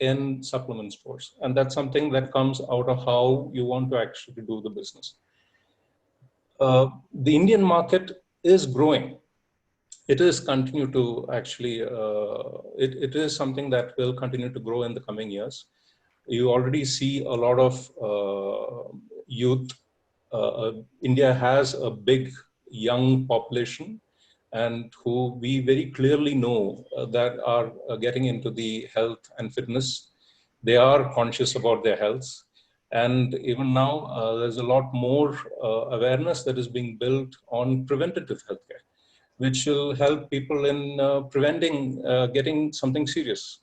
in supplement stores. And that's something that comes out of how you want to actually do the business. The Indian market is growing. It is continue to actually, it is something that will continue to grow in the coming years. You already see a lot of youth. India has a big young population, and who we very clearly know that are getting into the health and fitness. They are conscious about their health. And even now, there's a lot more awareness that is being built on preventative healthcare, which will help people in preventing getting something serious.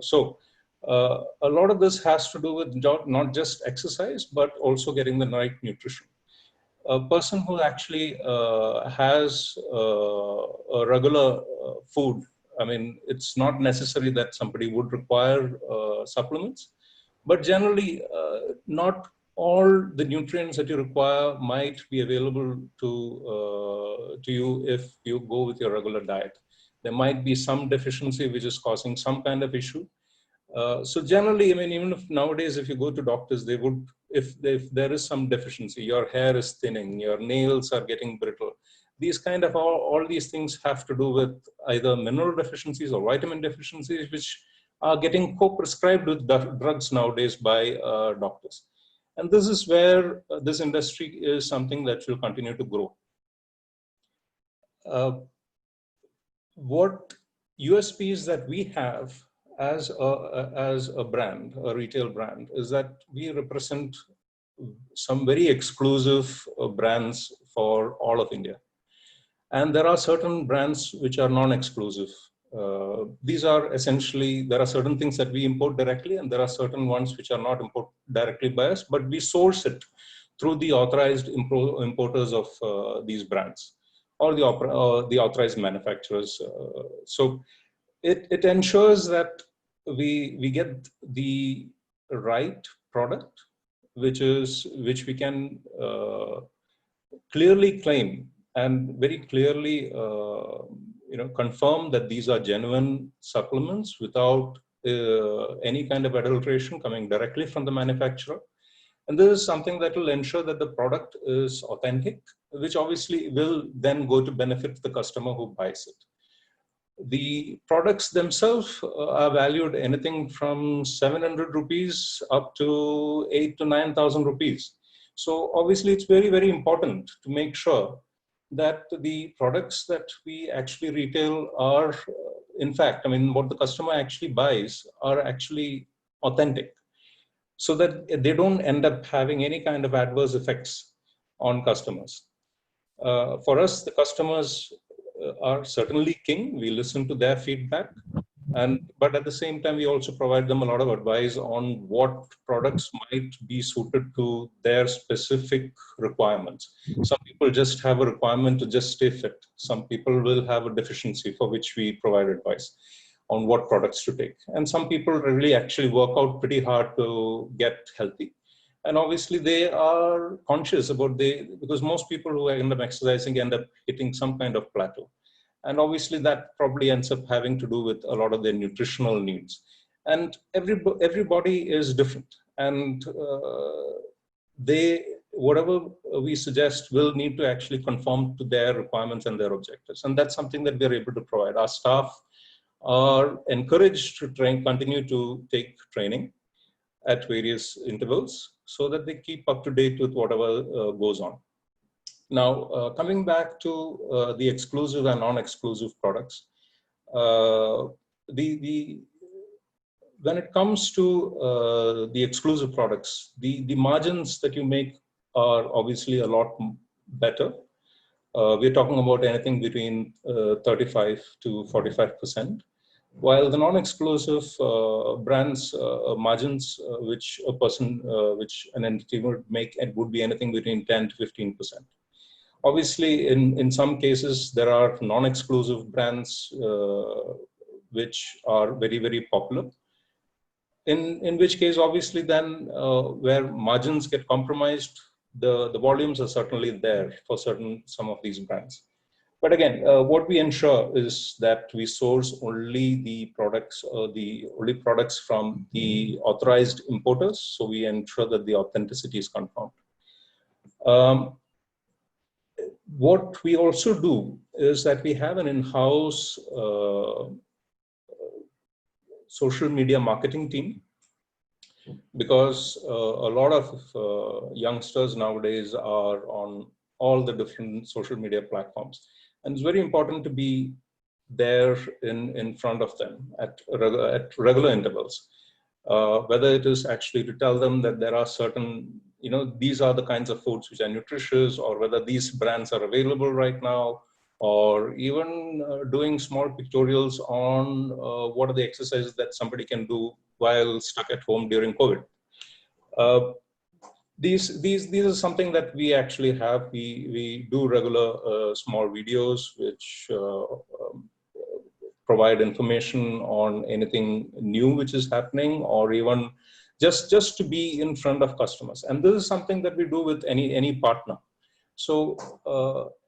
So a lot of this has to do with not just exercise, but also getting the right nutrition. A person who actually has a regular food, I mean, it's not necessary that somebody would require supplements, but generally not all the nutrients that you require might be available to you if you go with your regular diet. There might be some deficiency which is causing some kind of issue. So generally, I mean, even if nowadays, if you go to doctors, they would, if there is some deficiency, your hair is thinning, your nails are getting brittle, these kind of all these things have to do with either mineral deficiencies or vitamin deficiencies, which are getting co-prescribed with drugs nowadays by doctors. And this is where this industry is something that will continue to grow. What USPs that we have as a brand, a retail brand, is that we represent some very exclusive brands for all of India. And there are certain brands which are non-exclusive. These are essentially, there are certain things that we import directly, and there are certain ones which are not imported directly by us, but we source it through the authorized importers of these brands, or the authorized manufacturers. So it ensures that we get the right product, which we can clearly claim and very clearly confirm that these are genuine supplements without any kind of adulteration coming directly from the manufacturer. And this is something that will ensure that the product is authentic, which obviously will then go to benefit the customer who buys it. The products themselves are valued anything from 700 rupees up to 8 to 9,000 rupees. So obviously it's very, very important to make sure that the products that we actually retail are, in fact, I mean, what the customer actually buys are actually authentic, so that they don't end up having any kind of adverse effects on customers. For us, the customers are certainly king. We listen to their feedback, but at the same time, we also provide them a lot of advice on what products might be suited to their specific requirements. Some people just have a requirement to just stay fit. Some people will have a deficiency for which we provide advice on what products to take. And some people really actually work out pretty hard to get healthy. And obviously they are conscious about because most people who end up exercising end up hitting some kind of plateau. And obviously that probably ends up having to do with a lot of their nutritional needs. And everybody is different. And whatever we suggest will need to actually conform to their requirements and their objectives. And that's something that we're able to provide. Our staff are encouraged to continue to take training at various intervals so that they keep up to date with whatever goes on. Now, coming back to the exclusive and non-exclusive products, when it comes to the exclusive products, the margins that you make are obviously a lot better. We're talking about anything between 35 to 45%. While the non-exclusive brands margins, which an entity would make, it would be anything between 10 to 15%. Obviously, in some cases, there are non-exclusive brands which are very, very popular. In which case, obviously, then where margins get compromised, the volumes are certainly there for some of these brands. But again, what we ensure is that we source only the products from the authorized importers. So we ensure that the authenticity is confirmed. What we also do is that we have an in-house social media marketing team, because a lot of youngsters nowadays are on all the different social media platforms. And it's very important to be there in front of them at regular intervals, whether it is actually to tell them that there are certain, these are the kinds of foods which are nutritious, or whether these brands are available right now, or even doing small pictorials on what are the exercises that somebody can do while stuck at home during COVID. These are something that we actually have. We do regular small videos which provide information on anything new which is happening, or even just to be in front of customers. And this is something that we do with any partner. So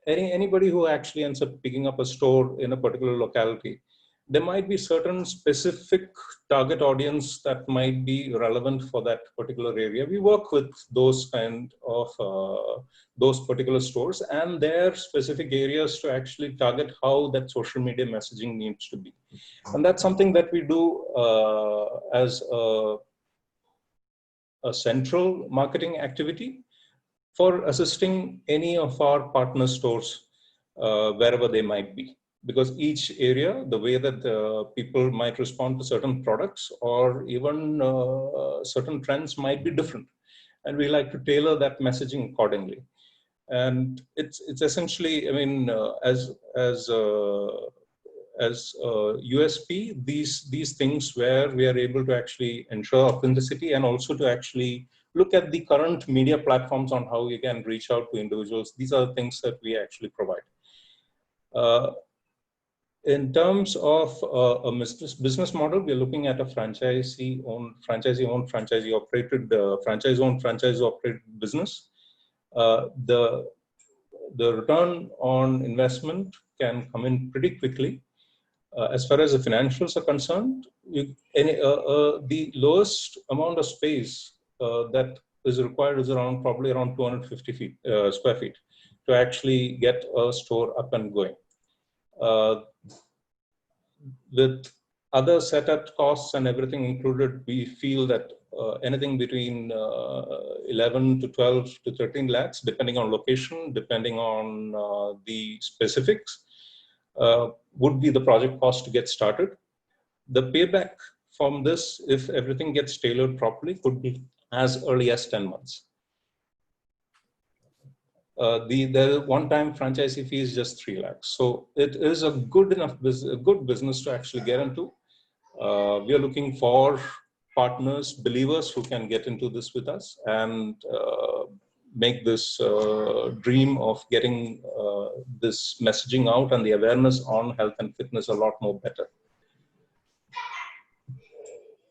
anybody who actually ends up picking up a store in a particular locality, there might be certain specific target audience that might be relevant for that particular area. We work with those kind of those particular stores and their specific areas to actually target how that social media messaging needs to be. And that's something that we do as a central marketing activity for assisting any of our partner stores wherever they might be. Because each area, the way that people might respond to certain products or even certain trends might be different. And we like to tailor that messaging accordingly. And it's essentially, I mean, as USP, these things where we are able to actually ensure authenticity and also to actually look at the current media platforms on how we can reach out to individuals. These are the things that we actually provide. In terms of a business model, we're looking at a franchisee-owned, franchisee-operated, franchise-owned, franchise-operated business. The return on investment can come in pretty quickly. As far as the financials are concerned, the lowest amount of space that is required is probably around 250 square feet to actually get a store up and going. with other setup costs and everything included, we feel that anything between 11 to 12 to 13 lakhs, depending on location, depending on the specifics, would be the project cost to get started. The payback from this, if everything gets tailored properly, could be as early as 10 months. The one-time franchisee fee is just 3 lakhs. So it is a good enough business, a good business to actually get into. We are looking for partners, believers who can get into this with us and make this dream of getting this messaging out and the awareness on health and fitness a lot more better.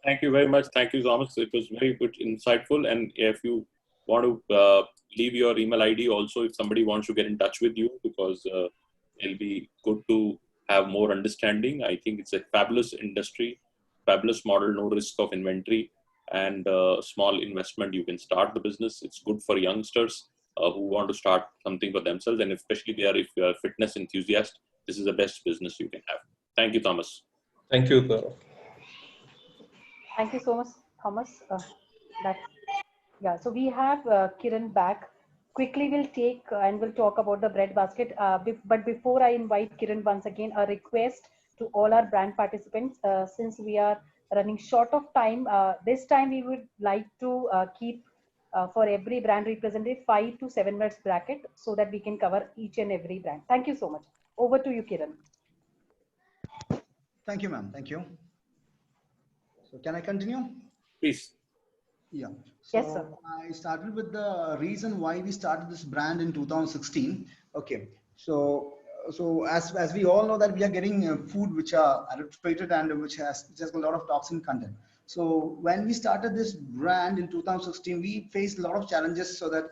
Thank you very much. Thank you, Thomas. It was very good, insightful. And if you want to leave your email ID also, if somebody wants to get in touch with you, because it'll be good to have more understanding. I think it's a fabulous industry, fabulous model, no risk of inventory, and small investment. You can start the business. It's good for youngsters who want to start something for themselves, and especially if you are a fitness enthusiast, this is the best business you can have. Thank you, Thomas. Thank you, Gaurav. Thank you so much, Thomas. So we have Kiran back. Quickly, we'll take and we'll talk about the bread basket. But before I invite Kiran once again, a request to all our brand participants, since we are running short of time, this time we would like to keep for every brand representative 5 to 7 minutes bracket so that we can cover each and every brand. Thank you so much. Over to you, Kiran. Thank you, ma'am. Thank you. So can I continue? Please. Yeah. Yes, sir. I started with the reason why we started this brand in 2016. Okay. So as we all know that we are getting food which are adulterated and which has a lot of toxin content. So when we started this brand in 2016, we faced a lot of challenges so that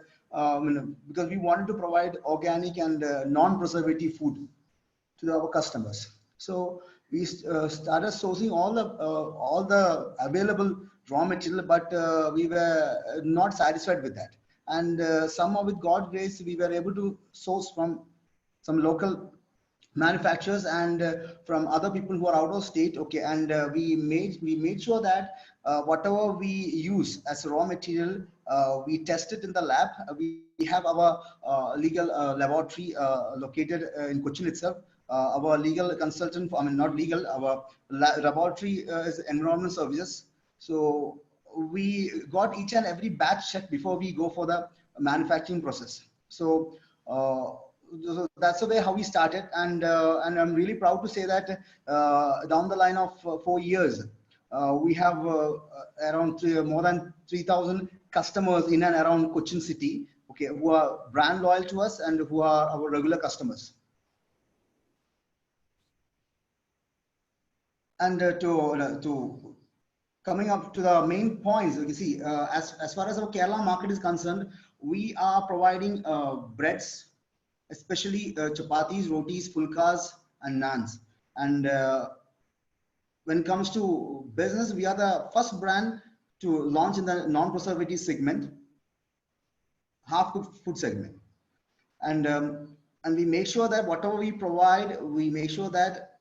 because we wanted to provide organic and non-preservative food to our customers. So we started sourcing all the available raw material, but we were not satisfied with that. And somehow, with God's grace, we were able to source from some local manufacturers and from other people who are out of state. Okay, and we made sure that whatever we use as raw material, we test it in the lab. We have our legal laboratory located in Cochin itself. Our legal consultant, not legal, our laboratory is Environment Services. So we got each and every batch checked before we go for the manufacturing process. So that's the way how we started, and I'm really proud to say that down the line of 4 years, we have around more than 3,000 customers in and around Cochin city, okay, who are brand loyal to us and who are our regular customers. And to coming up to the main points, you see, as far as our Kerala market is concerned, we are providing breads, especially chapatis, rotis, fulkas, and naans. And when it comes to business, we are the first brand to launch in the non-preservative segment, half-cooked food segment. And we make sure that whatever we provide, we make sure that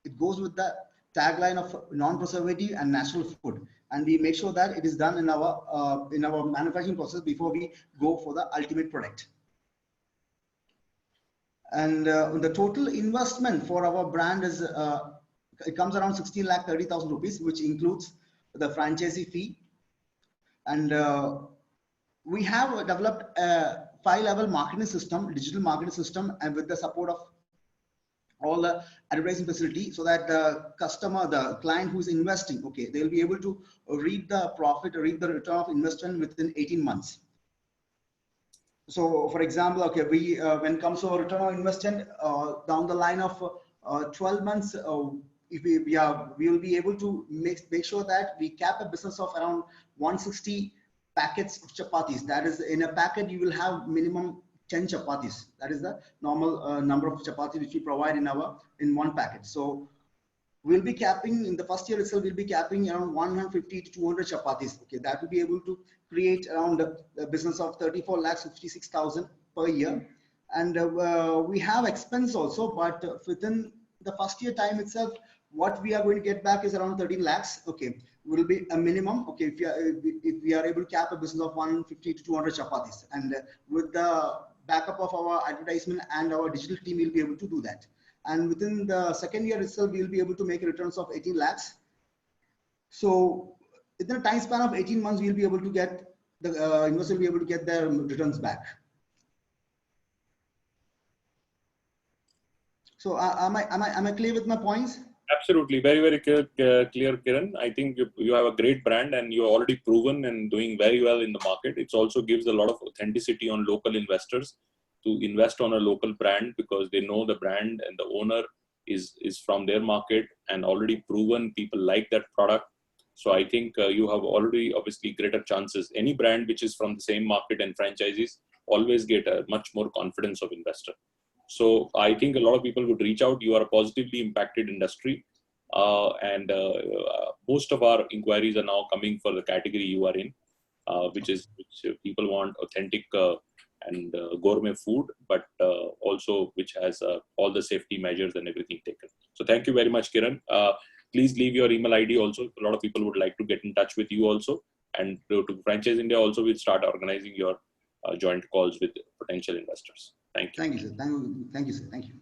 it goes with the tagline of non-preservative and natural food, and we make sure that it is done in our manufacturing process before we go for the ultimate product. And the total investment for our brand is it comes around 16,30,000 rupees, which includes the franchisee fee. And we have developed a 5-level marketing system, digital marketing system, and with the support of all the advertising facility, so that the customer, the client who is investing, okay, they will be able to read the profit, read the return of investment within 18 months. So, for example, okay, we when it comes to return on investment, down the line of 12 months, if we will be able to make sure that we cap a business of around 160 packets of chapatis. That is, in a packet you will have minimum 10 chapatis. That is the normal number of chapatis which we provide in one packet. So we'll be capping in the first year itself. We'll be capping around 150 to 200 chapatis. Okay, that will be able to create around a business of 34,56,000 per year. And we have expense also, but within the first year time itself, what we are going to get back is around 13 lakhs. Okay, will be a minimum. Okay, if we are able to cap a business of 150 to 200 chapatis, and with the backup of our advertisement and our digital team, we'll be able to do that. And within the second year itself, we'll be able to make returns of 18 lakhs. So within a time span of 18 months, we'll be able to get the investor will be able to get their returns back. So am I clear with my points? Absolutely, very, very clear, Kiran. I think you have a great brand and you're already proven and doing very well in the market. It also gives a lot of authenticity on local investors to invest on a local brand, because they know the brand and the owner is from their market and already proven. People like that product. So I think you have already obviously greater chances. Any brand which is from the same market and franchises always get a much more confidence of investor. So I think a lot of people would reach out. You are a positively impacted industry, and most of our inquiries are now coming for the category you are in, which people want authentic and gourmet food, but also which has all the safety measures and everything taken. So thank you very much, Kiran. Please leave your email ID also. A lot of people would like to get in touch with you also, and to Franchise India also, we'll start organizing your joint calls with potential investors. Thank you. Thank you, sir. Thank you, sir. Thank you.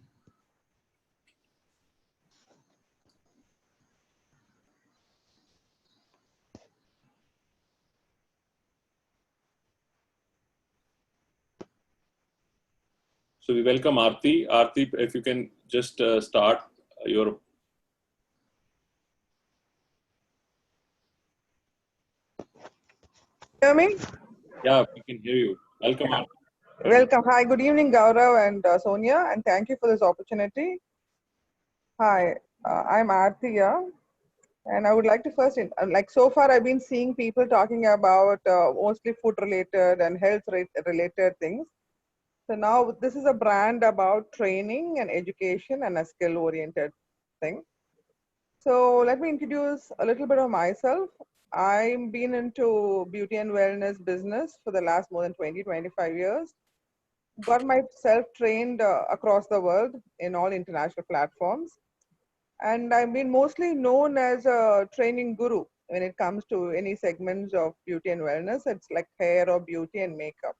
So we welcome Aarti. Aarti, if you can just start your. Hear me? Yeah, we can hear you. Welcome, Aarti. Welcome. Hi, good evening, Gaurav and Sonia, and thank you for this opportunity. Hi, I'm Aarti, and I would like to first, like so far I've been seeing people talking about mostly food related and health related things. So now this is a brand about training and education and a skill oriented thing. So let me introduce a little bit of myself. I've been into beauty and wellness business for the last more than 25 years. Got myself trained across the world in all international platforms. And I've been mostly known as a training guru when it comes to any segments of beauty and wellness. It's like hair or beauty and makeup.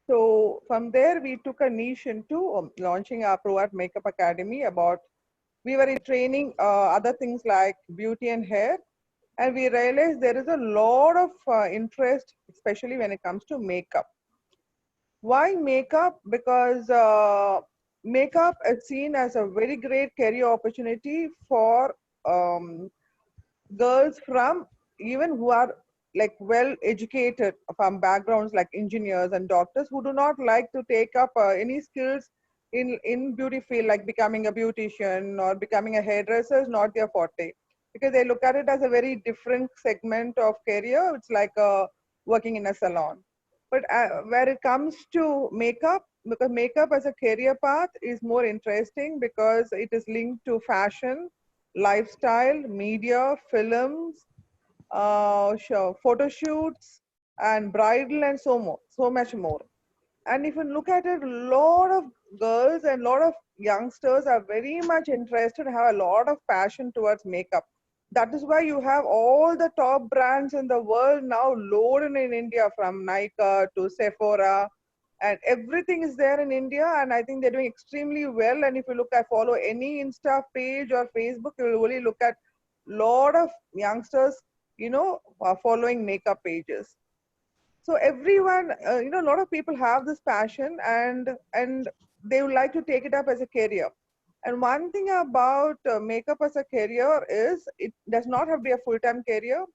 So from there, we took a niche into launching our ProArt Makeup Academy. We were in training other things like beauty and hair. And we realized there is a lot of interest, especially when it comes to makeup. Why makeup? Because makeup is seen as a very great career opportunity for girls from even who are like well educated from backgrounds like engineers and doctors who do not like to take up any skills in beauty field, like becoming a beautician or becoming a hairdresser is not their forte, because they look at it as a very different segment of career. It's like working in a salon. But where it comes to makeup, because makeup as a career path is more interesting because it is linked to fashion, lifestyle, media, films, photo shoots, and bridal, and so much more. And if you look at it, a lot of girls and a lot of youngsters are very much interested and have a lot of passion towards makeup. That is why you have all the top brands in the world now loaded in India, from Nykaa to Sephora, and everything is there in India. And I think they're doing extremely well. And if you follow any Insta page or Facebook, you will only look at a lot of youngsters, following makeup pages. So everyone, a lot of people have this passion and they would like to take it up as a career. And one thing about makeup as a career is it does not have to be a full-time career,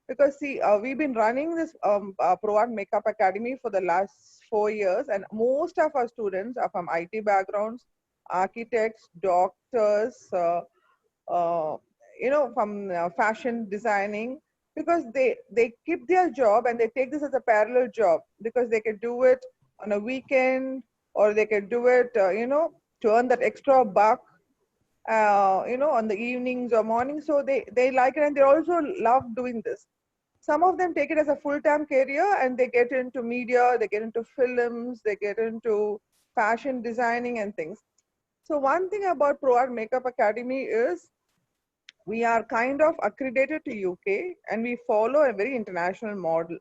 because see, we've been running this ProArt Makeup Academy for the last 4 years, and most of our students are from IT backgrounds, architects, doctors, from fashion designing, because they keep their job and they take this as a parallel job, because they can do it on a weekend, or they can do it, to earn that extra buck, on the evenings or mornings. So they like it, and they also love doing this. Some of them take it as a full-time career and they get into media, they get into films, they get into fashion designing and things. So one thing about ProArt Makeup Academy is We are kind of accredited to UK and we follow a very international model.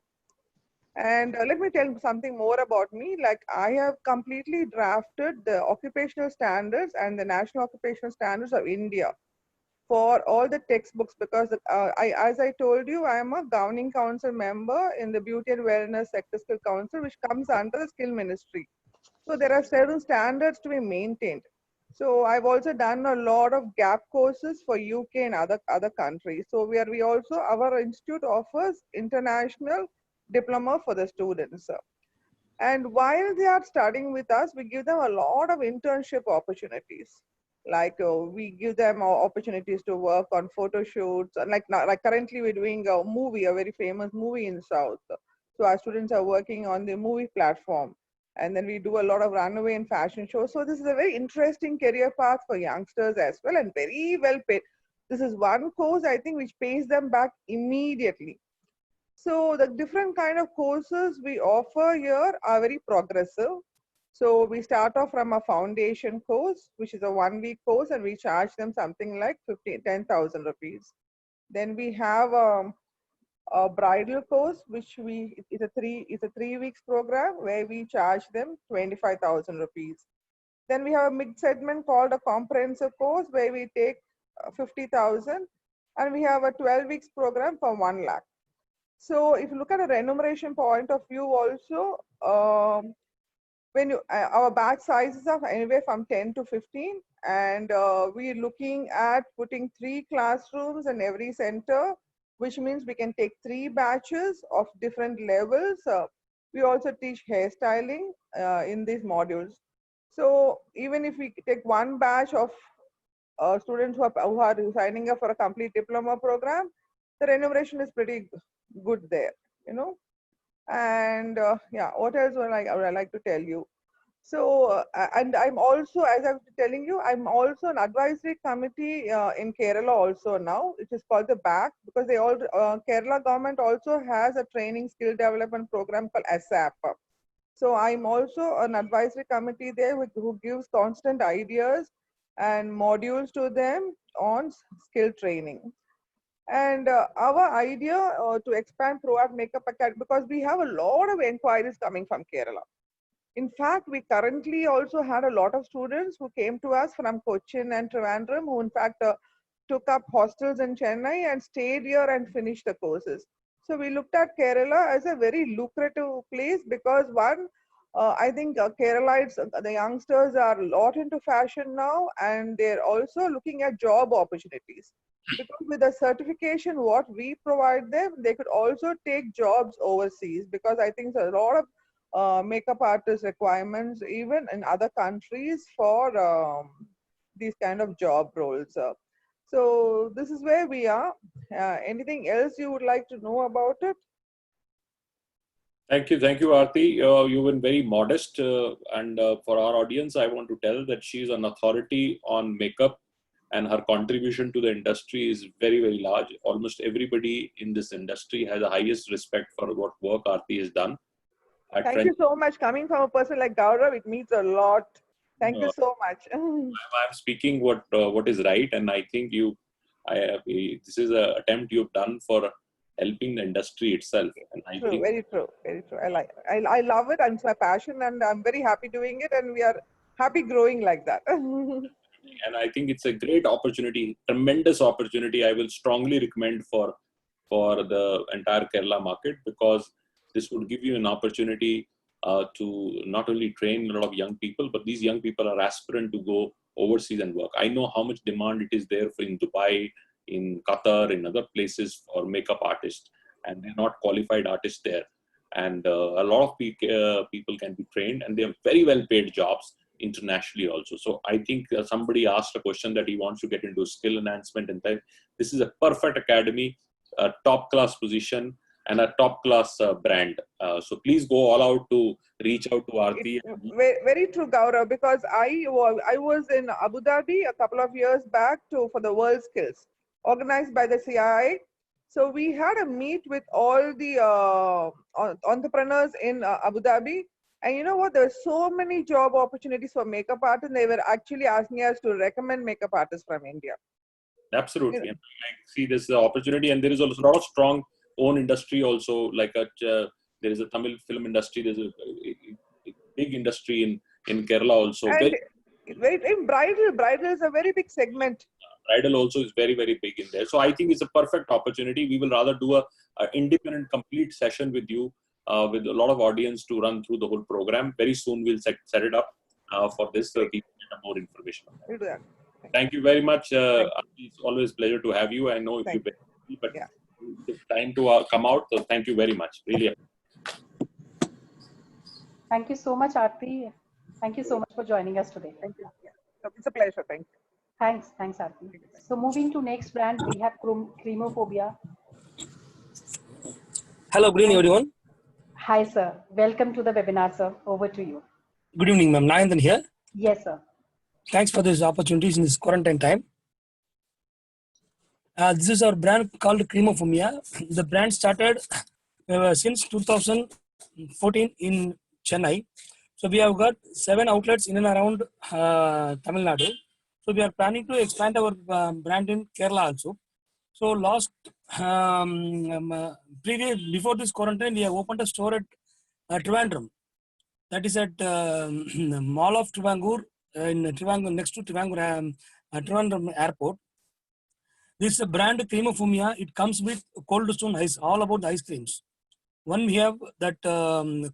And let me tell you something more about me. Like, I have completely drafted the occupational standards and the national occupational standards of India for all the textbooks, because as I told you, I am a governing council member in the Beauty and Wellness Sector Skill Council, which comes under the Skill Ministry. So there are certain standards to be maintained. So I've also done a lot of gap courses for UK and other countries. So we also, our institute offers international diploma for the students. And while they are studying with us, we give them a lot of internship opportunities. Like we give them opportunities to work on photo shoots. And like currently we're doing a movie, a very famous movie in South. So our students are working on the movie platform. And then we do a lot of runway and fashion shows. So this is a very interesting career path for youngsters as well, and very well paid. This is one course, I think, which pays them back immediately. So the different kind of courses we offer here are very progressive. So we start off from a foundation course, which is a 1-week course, and we charge them something like 10,000 rupees. Then we have a bridal course, which it's a 3 weeks program where we charge them 25,000 rupees. Then we have a mid-segment called a comprehensive course where we take 50,000, and we have a 12 weeks program for 1 lakh. So if you look at a remuneration point of view also, when our batch sizes are anywhere from 10 to 15, and we're looking at putting 3 classrooms in every center, which means we can take 3 batches of different levels. We also teach hairstyling in these modules. So even if we take 1 batch of students who are signing up for a complete diploma program, the remuneration is pretty good there, you know. And yeah, what else would I like to tell you? So, and I'm also, as I was telling you, I'm also an advisory committee in Kerala also now. It is called the BAC, because they all Kerala government also has a training skill development program called ASAP. So I'm also an advisory committee there who gives constant ideas and modules to them on skill training. And our idea to expand ProArt Makeup Academy, because we have a lot of inquiries coming from Kerala. In fact, we currently also had a lot of students who came to us from Cochin and Trivandrum, who in fact took up hostels in Chennai and stayed here and finished the courses. So we looked at Kerala as a very lucrative place because one, I think Keralites, the youngsters are a lot into fashion now, and they're also looking at job opportunities. Because with the certification, what we provide them, they could also take jobs overseas, because I think there's a lot of makeup artist requirements even in other countries for these kind of job roles. So this is where we are. Anything else you would like to know about it? Thank you, Aarti. You've been very modest, and for our audience, I want to tell that she's an authority on makeup, and her contribution to the industry is very, very large. Almost everybody in this industry has the highest respect for what work Aarti has done. Thank you so much. Coming from a person like Gaurav, it means a lot. Thank you so much. I'm speaking what is right, and I think this is an attempt you've done for helping the industry itself. And I think very true, very true. I love it, and it's my passion, and I'm very happy doing it, and we are happy growing like that. And I think it's a great opportunity, tremendous opportunity. I will strongly recommend for the entire Kerala market, because this would give you an opportunity to not only train a lot of young people, but these young people are aspirant to go overseas and work. I know how much demand it is there for in Dubai, in Qatar, in other places for makeup artists, and they're not qualified artists there. And a lot of people can be trained, and they have very well paid jobs internationally also. So I think somebody asked a question that he wants to get into skill enhancement, and this is a perfect academy, a top class position, and a top class brand. So please go all out to reach out to Aarti. Very true, Gaurav, because I was in Abu Dhabi a couple of years back for the World Skills organized by the CII. So we had a meet with all the entrepreneurs in Abu Dhabi. And you know what? There were so many job opportunities for makeup artists. They were actually asking us to recommend makeup artists from India. Absolutely. And I see this opportunity, and there is also a lot of strong own industry also. Like there is a Tamil film industry. There's a big industry in Kerala also. And in bridal is a very big segment. Bridal also is very, very big in there. So I think it's a perfect opportunity. We will rather do a independent, complete session with you, with a lot of audience to run through the whole program. Very soon we'll set it up for this so people get more information on that. We'll do that. Thank you very much. It's always a pleasure to have you. I know you're busy, but it's time to come out. So thank you very much. Really. Thank you so much, Aarti. Thank you so much for joining us today. Thank you. Yeah. It's a pleasure. Thank you. Thanks, Aarti. So moving to next brand, we have Cremophobia. Hello, good evening, everyone. Hi, sir. Welcome to the webinar, sir. Over to you. Good evening, ma'am. Nayanthan here. Yes, sir. Thanks for this opportunities in this quarantine time. This is our brand called Cremophobia. The brand started since 2014 in Chennai. So we have got 7 outlets in and around Tamil Nadu. So we are planning to expand our brand in Kerala also. So before this quarantine, we have opened a store at Trivandrum. That is at Mall of Trivangur, in Trivangur, next to Trivandrum Airport. This is a brand Cremophobia. It comes with Cold Stone ice, all about the ice creams. One we have that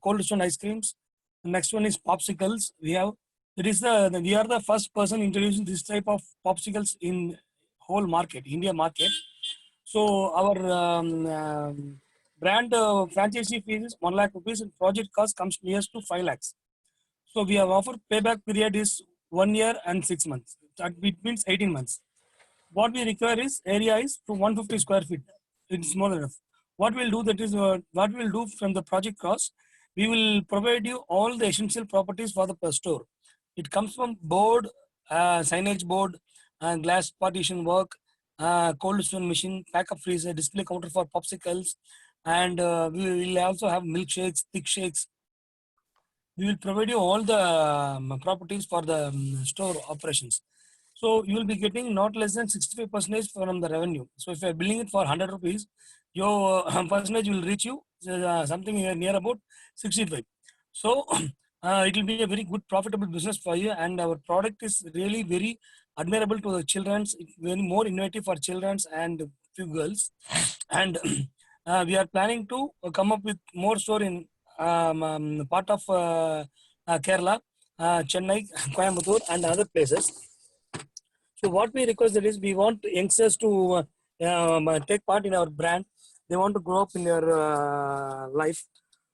Cold Stone ice creams. The next one is popsicles. We are the first person introducing this type of popsicles in whole market, India market. So our brand franchisee fee is 1 lakh rupees and project cost comes near to 5 lakhs. So we have offered payback period is 1 year and 6 months. That means 18 months. What we require is area is to 150 square feet. It's small enough. What we'll do what we'll do from the project cost, we will provide you all the essential properties for the store. It comes from board, signage board, glass partition work, cold stone machine, backup freezer, display counter for popsicles, and we will also have milkshakes, thick shakes. We will provide you all the properties for the store operations. So you will be getting not less than 65% from the revenue. So if you are billing it for 100 rupees, your percentage will reach you something near about 65. So it will be a very good profitable business for you, and our product is really very admirable to the children. It's very more innovative for children and few girls. And we are planning to come up with more store in part of Kerala, Chennai, Coimbatore, and other places. So what we request is we want youngsters to take part in our brand. They want to grow up in their life.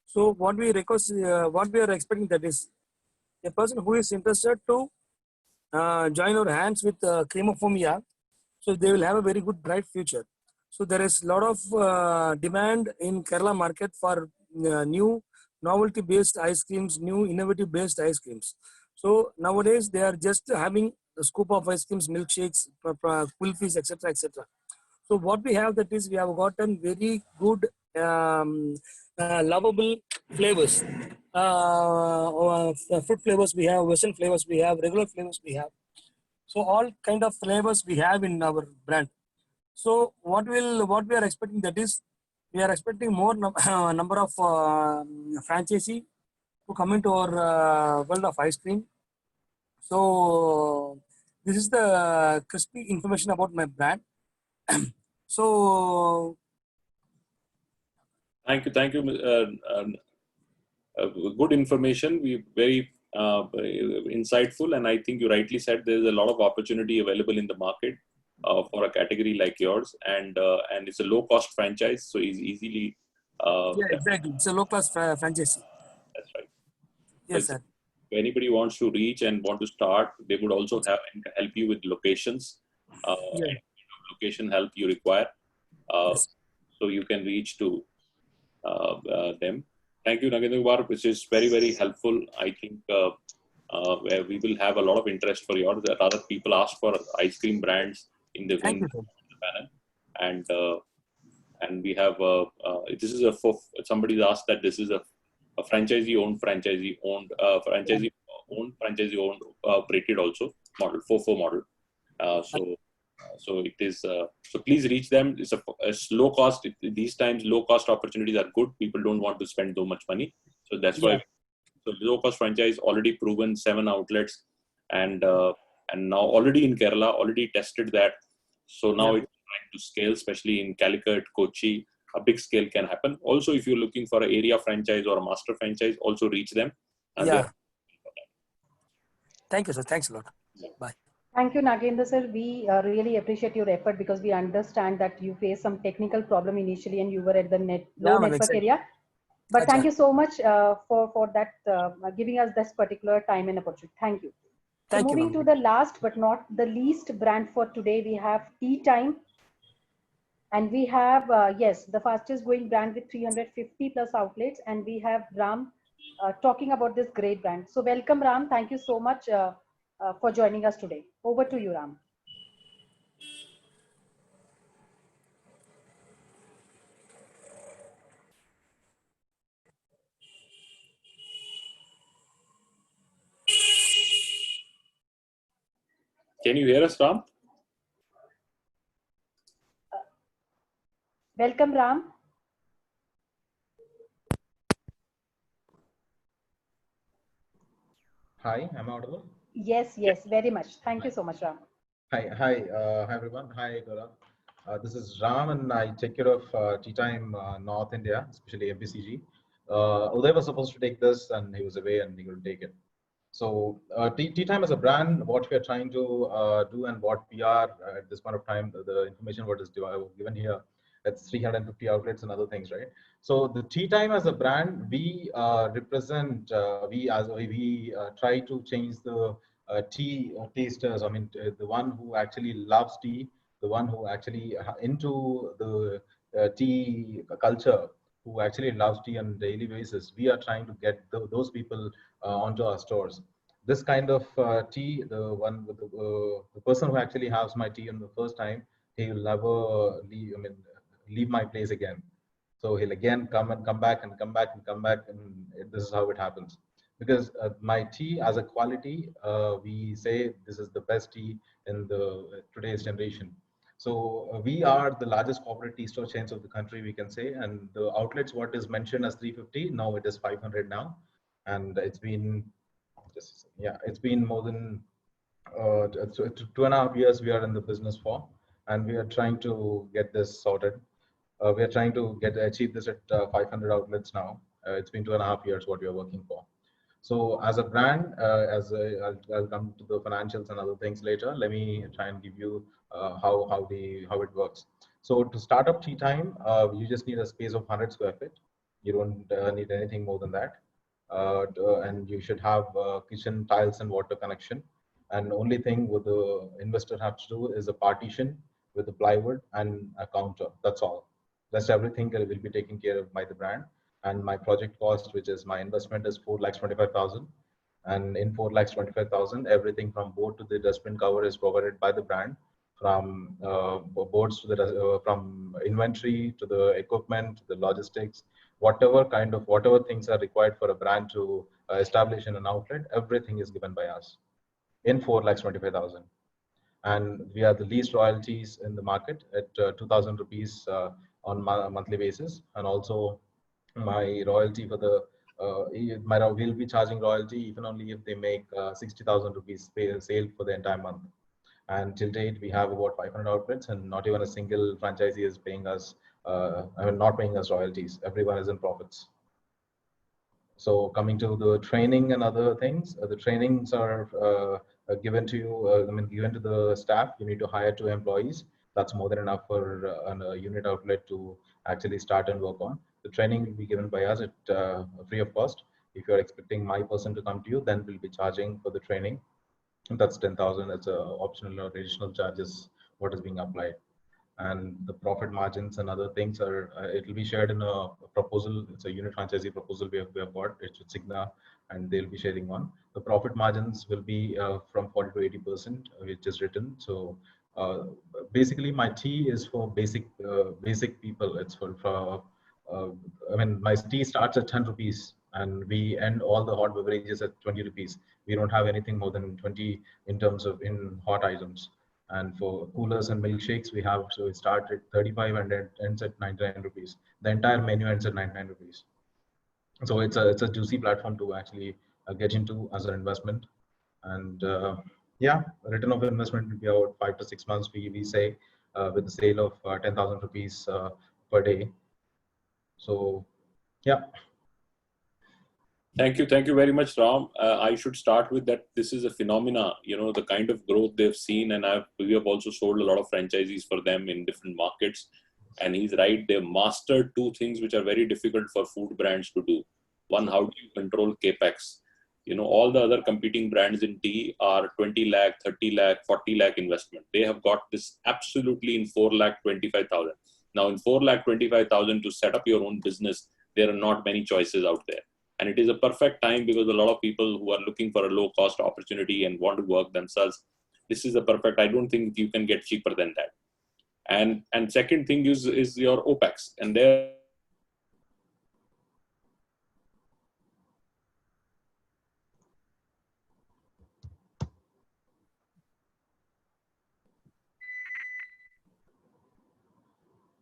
So what we request, what we are expecting, that is a person who is interested to join our hands with Cremophobia. So they will have a very good bright future. So there is a lot of demand in Kerala market for new novelty-based ice creams, new innovative-based ice creams. So nowadays they are just having a scoop of ice creams, milkshakes, kulfis, etc., etc. So what we have, that is we have gotten very good lovable flavors. Fruit flavors we have, Western flavors we have, regular flavors we have. So all kind of flavors we have in our brand. So what we are expecting, that is we are expecting more number of franchisee to come into our world of ice cream. So this is the crispy information about my brand. So thank you. Good information. We very insightful, and I think you rightly said there is a lot of opportunity available in the market for a category like yours, and it's a low cost franchise, so it's easily. Yeah, exactly. It's a low cost franchise. That's right. Yes, sir. If anybody wants to reach and want to start, they would also help you with locations. And location help you require, Yes. so you can reach to them. Thank you, Nagendra Kumar, which is very, very helpful. I think where we will have a lot of interest for yours. Rather, people ask for ice cream brands in the panel, and we have this is somebody's asked that this is a franchisee owned operated also model, FOFO model. So So it is. So please reach them. It's a low cost. These times, low cost opportunities are good. People don't want to spend so much money. So that's why. So low cost franchise already proven 7 outlets, and now already in Kerala, already tested that. So now it's trying to scale, especially in Calicut, Kochi. A big scale can happen. Also, if you're looking for an area franchise or a master franchise, also reach them. And Thank you, sir. Thanks a lot. Bye. Thank you, Nagendra sir. We really appreciate your effort because we understand that you faced some technical problem initially and you were at the low network area. But thank you so much for that, giving us this particular time and opportunity. Thank you. So moving to the last but not the least brand for today, we have Tea Time. And we have, yes, the fastest growing brand with 350 plus outlets. And we have Ram talking about this great brand. So welcome, Ram. Thank you so much for joining us today. Over to you, Ram. Can you hear us, Ram? Welcome, Ram. Hi, am I audible? Yes, very much. Thank you so much, Ram. Hi, everyone. Hi, Gaurav. This is Ram, and I take care of Tea Time North India, especially FBCG. Uday was supposed to take this, and he was away, and he couldn't take it. So, Tea Time as a brand, what we are trying to do, and what we are at this point of time, the information what is given here, it's 350 outlets and other things, right? So, the Tea Time as a brand, we represent, we try to change the tea tasters. I mean, the one who actually loves tea, the one who actually into the tea culture, who actually loves tea on a daily basis. We are trying to get those people onto our stores. This kind of tea, the one with the person who actually has my tea on the first time, he will never leave my place again. So he'll again come back and come back and come back, and this is how it happens. Because my tea as a quality, we say this is the best tea in the today's generation. So we are the largest corporate tea store chains of the country, we can say, and the outlets what is mentioned as 350, now it is 500 now, and it's been it's been more than 2.5 years we are in the business for, and we are trying to get this sorted. We are trying to achieve this at 500 outlets now. It's been 2.5 years what we are working for. So as a brand, I'll come to the financials and other things later. Let me try and give you how it works. So to start up Tea Time, you just need a space of 100 square feet. You don't need anything more than that. And you should have kitchen tiles and water connection. And the only thing what the investor has to do is a partition with the plywood and a counter. That's all. That's everything will be taken care of by the brand. And my project cost, which is my investment, is 4,25,000. And in 4,25,000, everything from board to the dustbin cover is provided by the brand, from boards to the from inventory to the equipment, to the logistics, whatever things are required for a brand to establish in an outlet, everything is given by us in 4,25,000. And we are the least royalties in the market at 2,000 rupees on monthly basis, and also my royalty for the we'll be charging royalty even only if they make 60,000 rupees sale for the entire month. And till date, we have about 500 outlets, and not even a single franchisee is paying us. Not paying us royalties. Everyone is in profits. So coming to the training and other things, the trainings are given to you. Given to the staff. You need to hire 2 employees. That's more than enough for a unit outlet to actually start and work on. The training will be given by us at free of cost. If you're expecting my person to come to you, then we'll be charging for the training. That's 10,000. That's optional or additional charges what is being applied. And the profit margins and other things are it will be shared in a proposal. It's a unit franchisee proposal we have got. It's with Cigna, and they'll be sharing one. The profit margins will be from 40 to 80%, which is written. So basically, my tea is for basic people. It's for my tea starts at 10 rupees, and we end all the hot beverages at 20 rupees. We don't have anything more than 20 in terms of in hot items. And for coolers and milkshakes, we have, so it starts at 35 and it ends at 99 rupees. The entire menu ends at 99 rupees. So it's a juicy platform to actually get into as an investment. And yeah, return of investment will be about 5 to 6 months, we say, with the sale of 10,000 rupees per day. So yeah. Thank you very much, Ram. I should start with that. This is a phenomena, you know, the kind of growth they've seen, and we have also sold a lot of franchisees for them in different markets. And he's right; they've mastered two things which are very difficult for food brands to do. One, how do you control capex? You know, all the other competing brands in tea are 20 lakh, 30 lakh, 40 lakh investment. They have got this absolutely in 4 lakh 25,000. Now, in 4 lakh 25,000 to set up your own business, there are not many choices out there. And it is a perfect time because a lot of people who are looking for a low cost opportunity and want to work themselves, this is the perfect. I don't think you can get cheaper than that. And second thing is your OPEX. And there,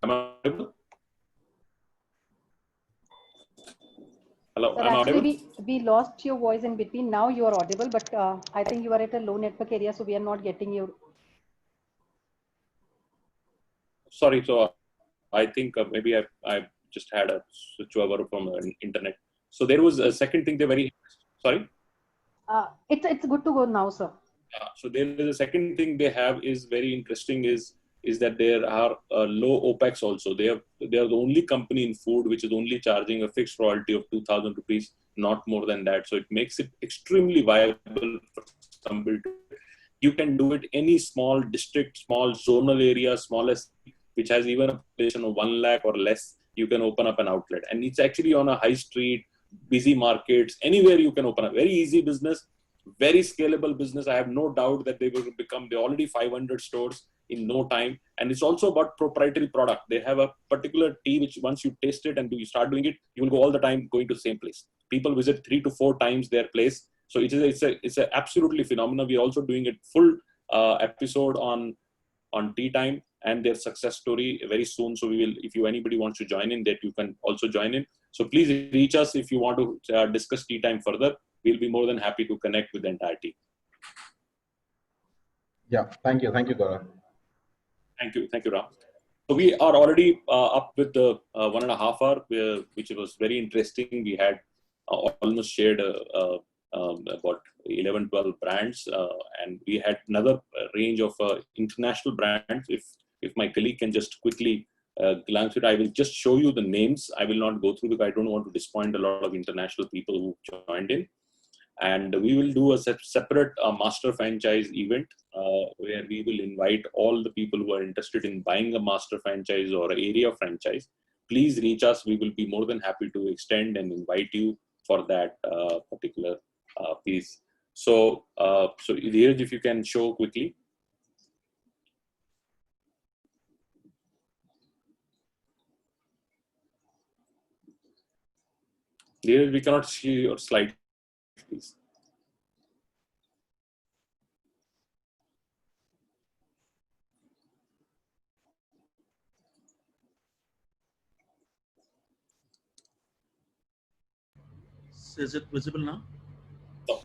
am I audible? Hello, Sir, am I audible? actually, we lost your voice in between. Now you are audible, but I think you are at a low network area, so we are not getting you. Sorry, so I think maybe I just had a switch over from internet. So there was a second thing they very, sorry? It's good to go now, sir. So there is a second thing they have is very interesting is that there are low OPEX also. They are the only company in food which is only charging a fixed royalty of 2,000 rupees, not more than that. So it makes it extremely viable for somebody. You can do it any small district, small zonal area, smallest, which has even a population of 1 lakh or less. You can open up an outlet, and it's actually on a high street, busy markets, anywhere you can open up. Very easy business. Very scalable business. I have no doubt that they will become, they're already 500 stores in no time. And it's also about proprietary product. They have a particular tea which once you taste it and you start doing it, you will go all the time going to the same place. People visit 3 to 4 times their place. So it's a absolutely phenomenal. We're also doing a full episode on tea time and their success story very soon. So we will, if anybody wants to join in, that you can also join in. So please reach us if you want to discuss tea time further. We'll be more than happy to connect with the entire team. Yeah, thank you, Gaurav. Thank you, Ram. So we are already up with the 1.5 hour, which was very interesting. We had almost shared about 11, 12 brands, and we had another range of international brands. If my colleague can just quickly glance it, I will just show you the names. I will not go through because I don't want to disappoint a lot of international people who joined in. And we will do a separate master franchise event where we will invite all the people who are interested in buying a master franchise or area franchise. Please reach us. We will be more than happy to extend and invite you for that particular piece. So, Dheeraj, if you can show quickly. Dheeraj, we cannot see your slide, please. Is it visible now? No.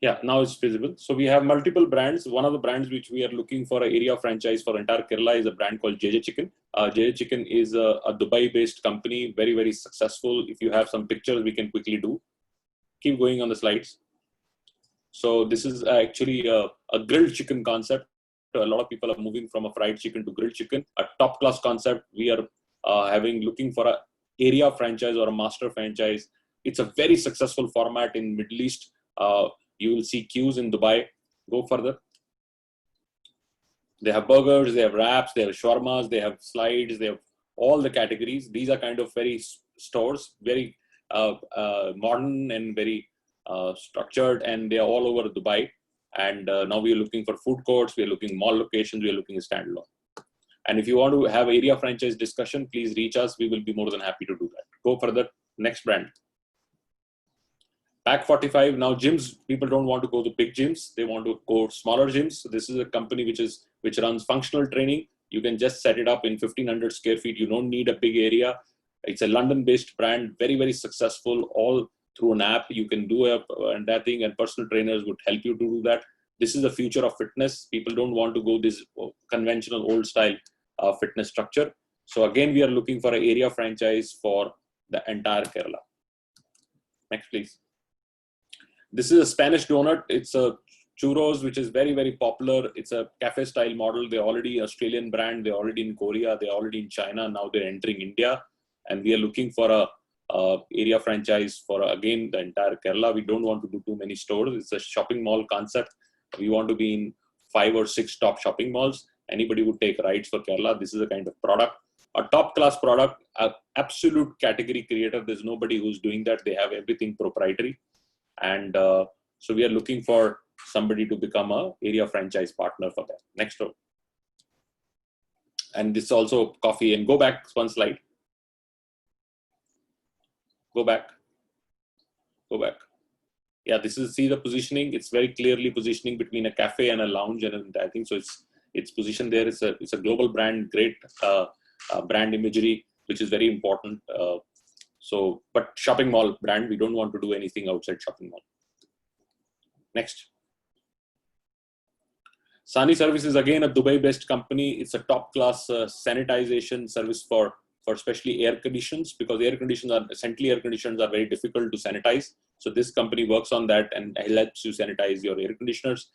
Yeah, now it's visible. So we have multiple brands. One of the brands which we are looking for an area franchise for entire Kerala is a brand called JJ Chicken. JJ Chicken is a Dubai-based company, very, very successful. If you have some pictures, we can quickly do. Keep going on the slides. So this is actually a grilled chicken concept. A lot of people are moving from a fried chicken to grilled chicken, a top class concept. We are looking for an area franchise or a master franchise. It's a very successful format in Middle East. You will see queues in Dubai. Go further. They have burgers, they have wraps, they have shawarmas, they have slides, they have all the categories. These are kind of very stores, very modern and very structured, and they are all over Dubai. And now we are looking for food courts, we are looking mall locations, we are looking at standalone. And if you want to have area franchise discussion, please reach us. We will be more than happy to do that. go for the next brand. Pack 45. Now gyms, people don't want to go to big gyms. They want to go smaller gyms. So this is a company which runs functional training. You can just set it up in 1500 square feet. You don't need a big area. It's a London-based brand, very, very successful, all through an app. You can do and that thing, and personal trainers would help you to do that. This is the future of fitness. People don't want to go this conventional old style fitness structure. So again, we are looking for an area franchise for the entire Kerala. Next, please. This is a Spanish donut. It's a churros, which is very, very popular. It's a cafe style model. They're already Australian brand. They're already in Korea. They're already in China. Now they're entering India. And we are looking for a area franchise for, again, the entire Kerala. We don't want to do too many stores. It's a shopping mall concept. We want to be in 5 or 6 top shopping malls. Anybody would take rides for Kerala. This is a kind of product. A top class product, absolute category creator. There's nobody who's doing that. They have everything proprietary. And so we are looking for somebody to become a area franchise partner for that. Next row. And this is also coffee. And go back one slide. Go back. Go back. Yeah, this is, see the positioning. It's very clearly positioning between a cafe and a lounge, and I think so. It's positioned there. It's a global brand, great brand imagery, which is very important. So, but shopping mall brand, we don't want to do anything outside shopping mall. Next. Sani Service is again a Dubai-based company. It's a top-class sanitization service for especially air conditions, because centrally air conditions are very difficult to sanitize. So this company works on that and helps you sanitize your air conditioners.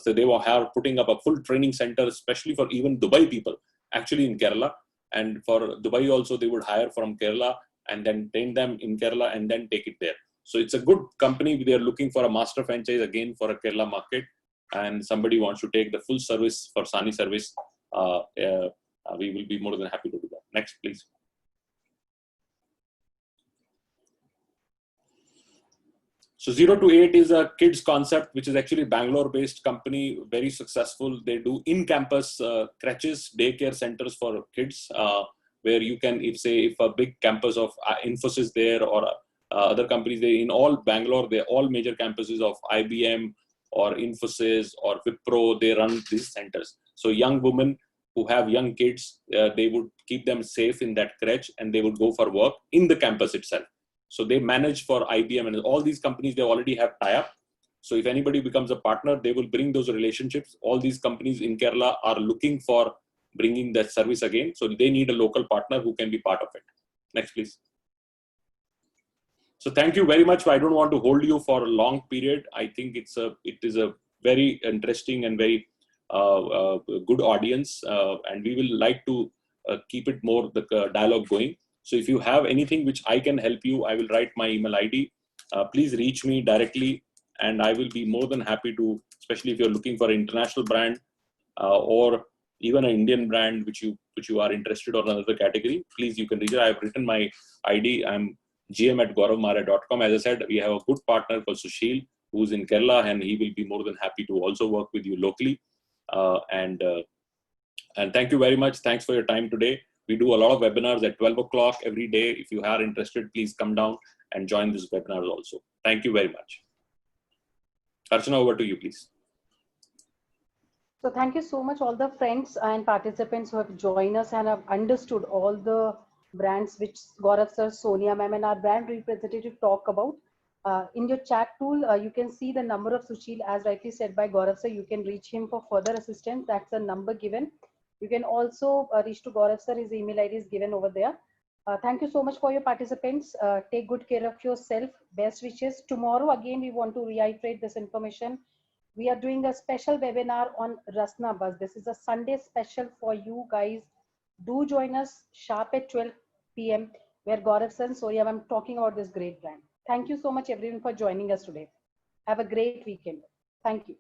So they will have putting up a full training center, especially for even Dubai people, actually in Kerala. And for Dubai also, they would hire from Kerala and then train them in Kerala and then take it there. So it's a good company. They are looking for a master franchise again for a Kerala market, and somebody wants to take the full service for Sani Service. We will be more than happy to do that. Next, please. So 0 to 8 is a kids concept, which is actually Bangalore-based company, very successful. They do in-campus crèches, daycare centers for kids, where you can, if a big campus of Infosys there or other companies, in all Bangalore, they're all major campuses of IBM or Infosys or Wipro, they run these centers. So young women who have young kids, they would keep them safe in that crèche and they would go for work in the campus itself. So they manage for IBM and all these companies, they already have tie-up. So if anybody becomes a partner, they will bring those relationships. All these companies in Kerala are looking for bringing that service again. So they need a local partner who can be part of it. Next, please. So thank you very much. I don't want to hold you for a long period. I think it is a very interesting and very good audience, and we will like to keep it more the dialogue going. So if you have anything which I can help you, I will write my email ID. Please reach me directly, and I will be more than happy to, especially if you're looking for an international brand or even an Indian brand which you are interested or another category. Please, you can reach. I have written my ID. I'm gm@gauravmaurya.com. As I said, we have a good partner called Sushil, who's in Kerala, and he will be more than happy to also work with you locally. And thank you very much. Thanks for your time today. We do a lot of webinars at 12 o'clock every day. If you are interested, please come down and join this webinar also. Thank you very much. Archana, over to you, please. So thank you so much, all the friends and participants who have joined us and have understood all the brands which Gaurav sir, Sonia ma'am, and our brand representative talk about. In your chat tool, you can see the number of Sushil, as rightly said by Gaurav sir. You can reach him for further assistance. That's the number given. You can also reach to Gaurav sir. His email ID is given over there. Thank you so much for your participants. Take good care of yourself. Best wishes. Tomorrow, again, we want to reiterate this information. We are doing a special webinar on Rasna Bus. This is a Sunday special for you guys. Do join us sharp at 12 p.m. where Gaurav sir and Sonia ma'am talking about this great brand. Thank you so much, everyone, for joining us today. Have a great weekend. Thank you.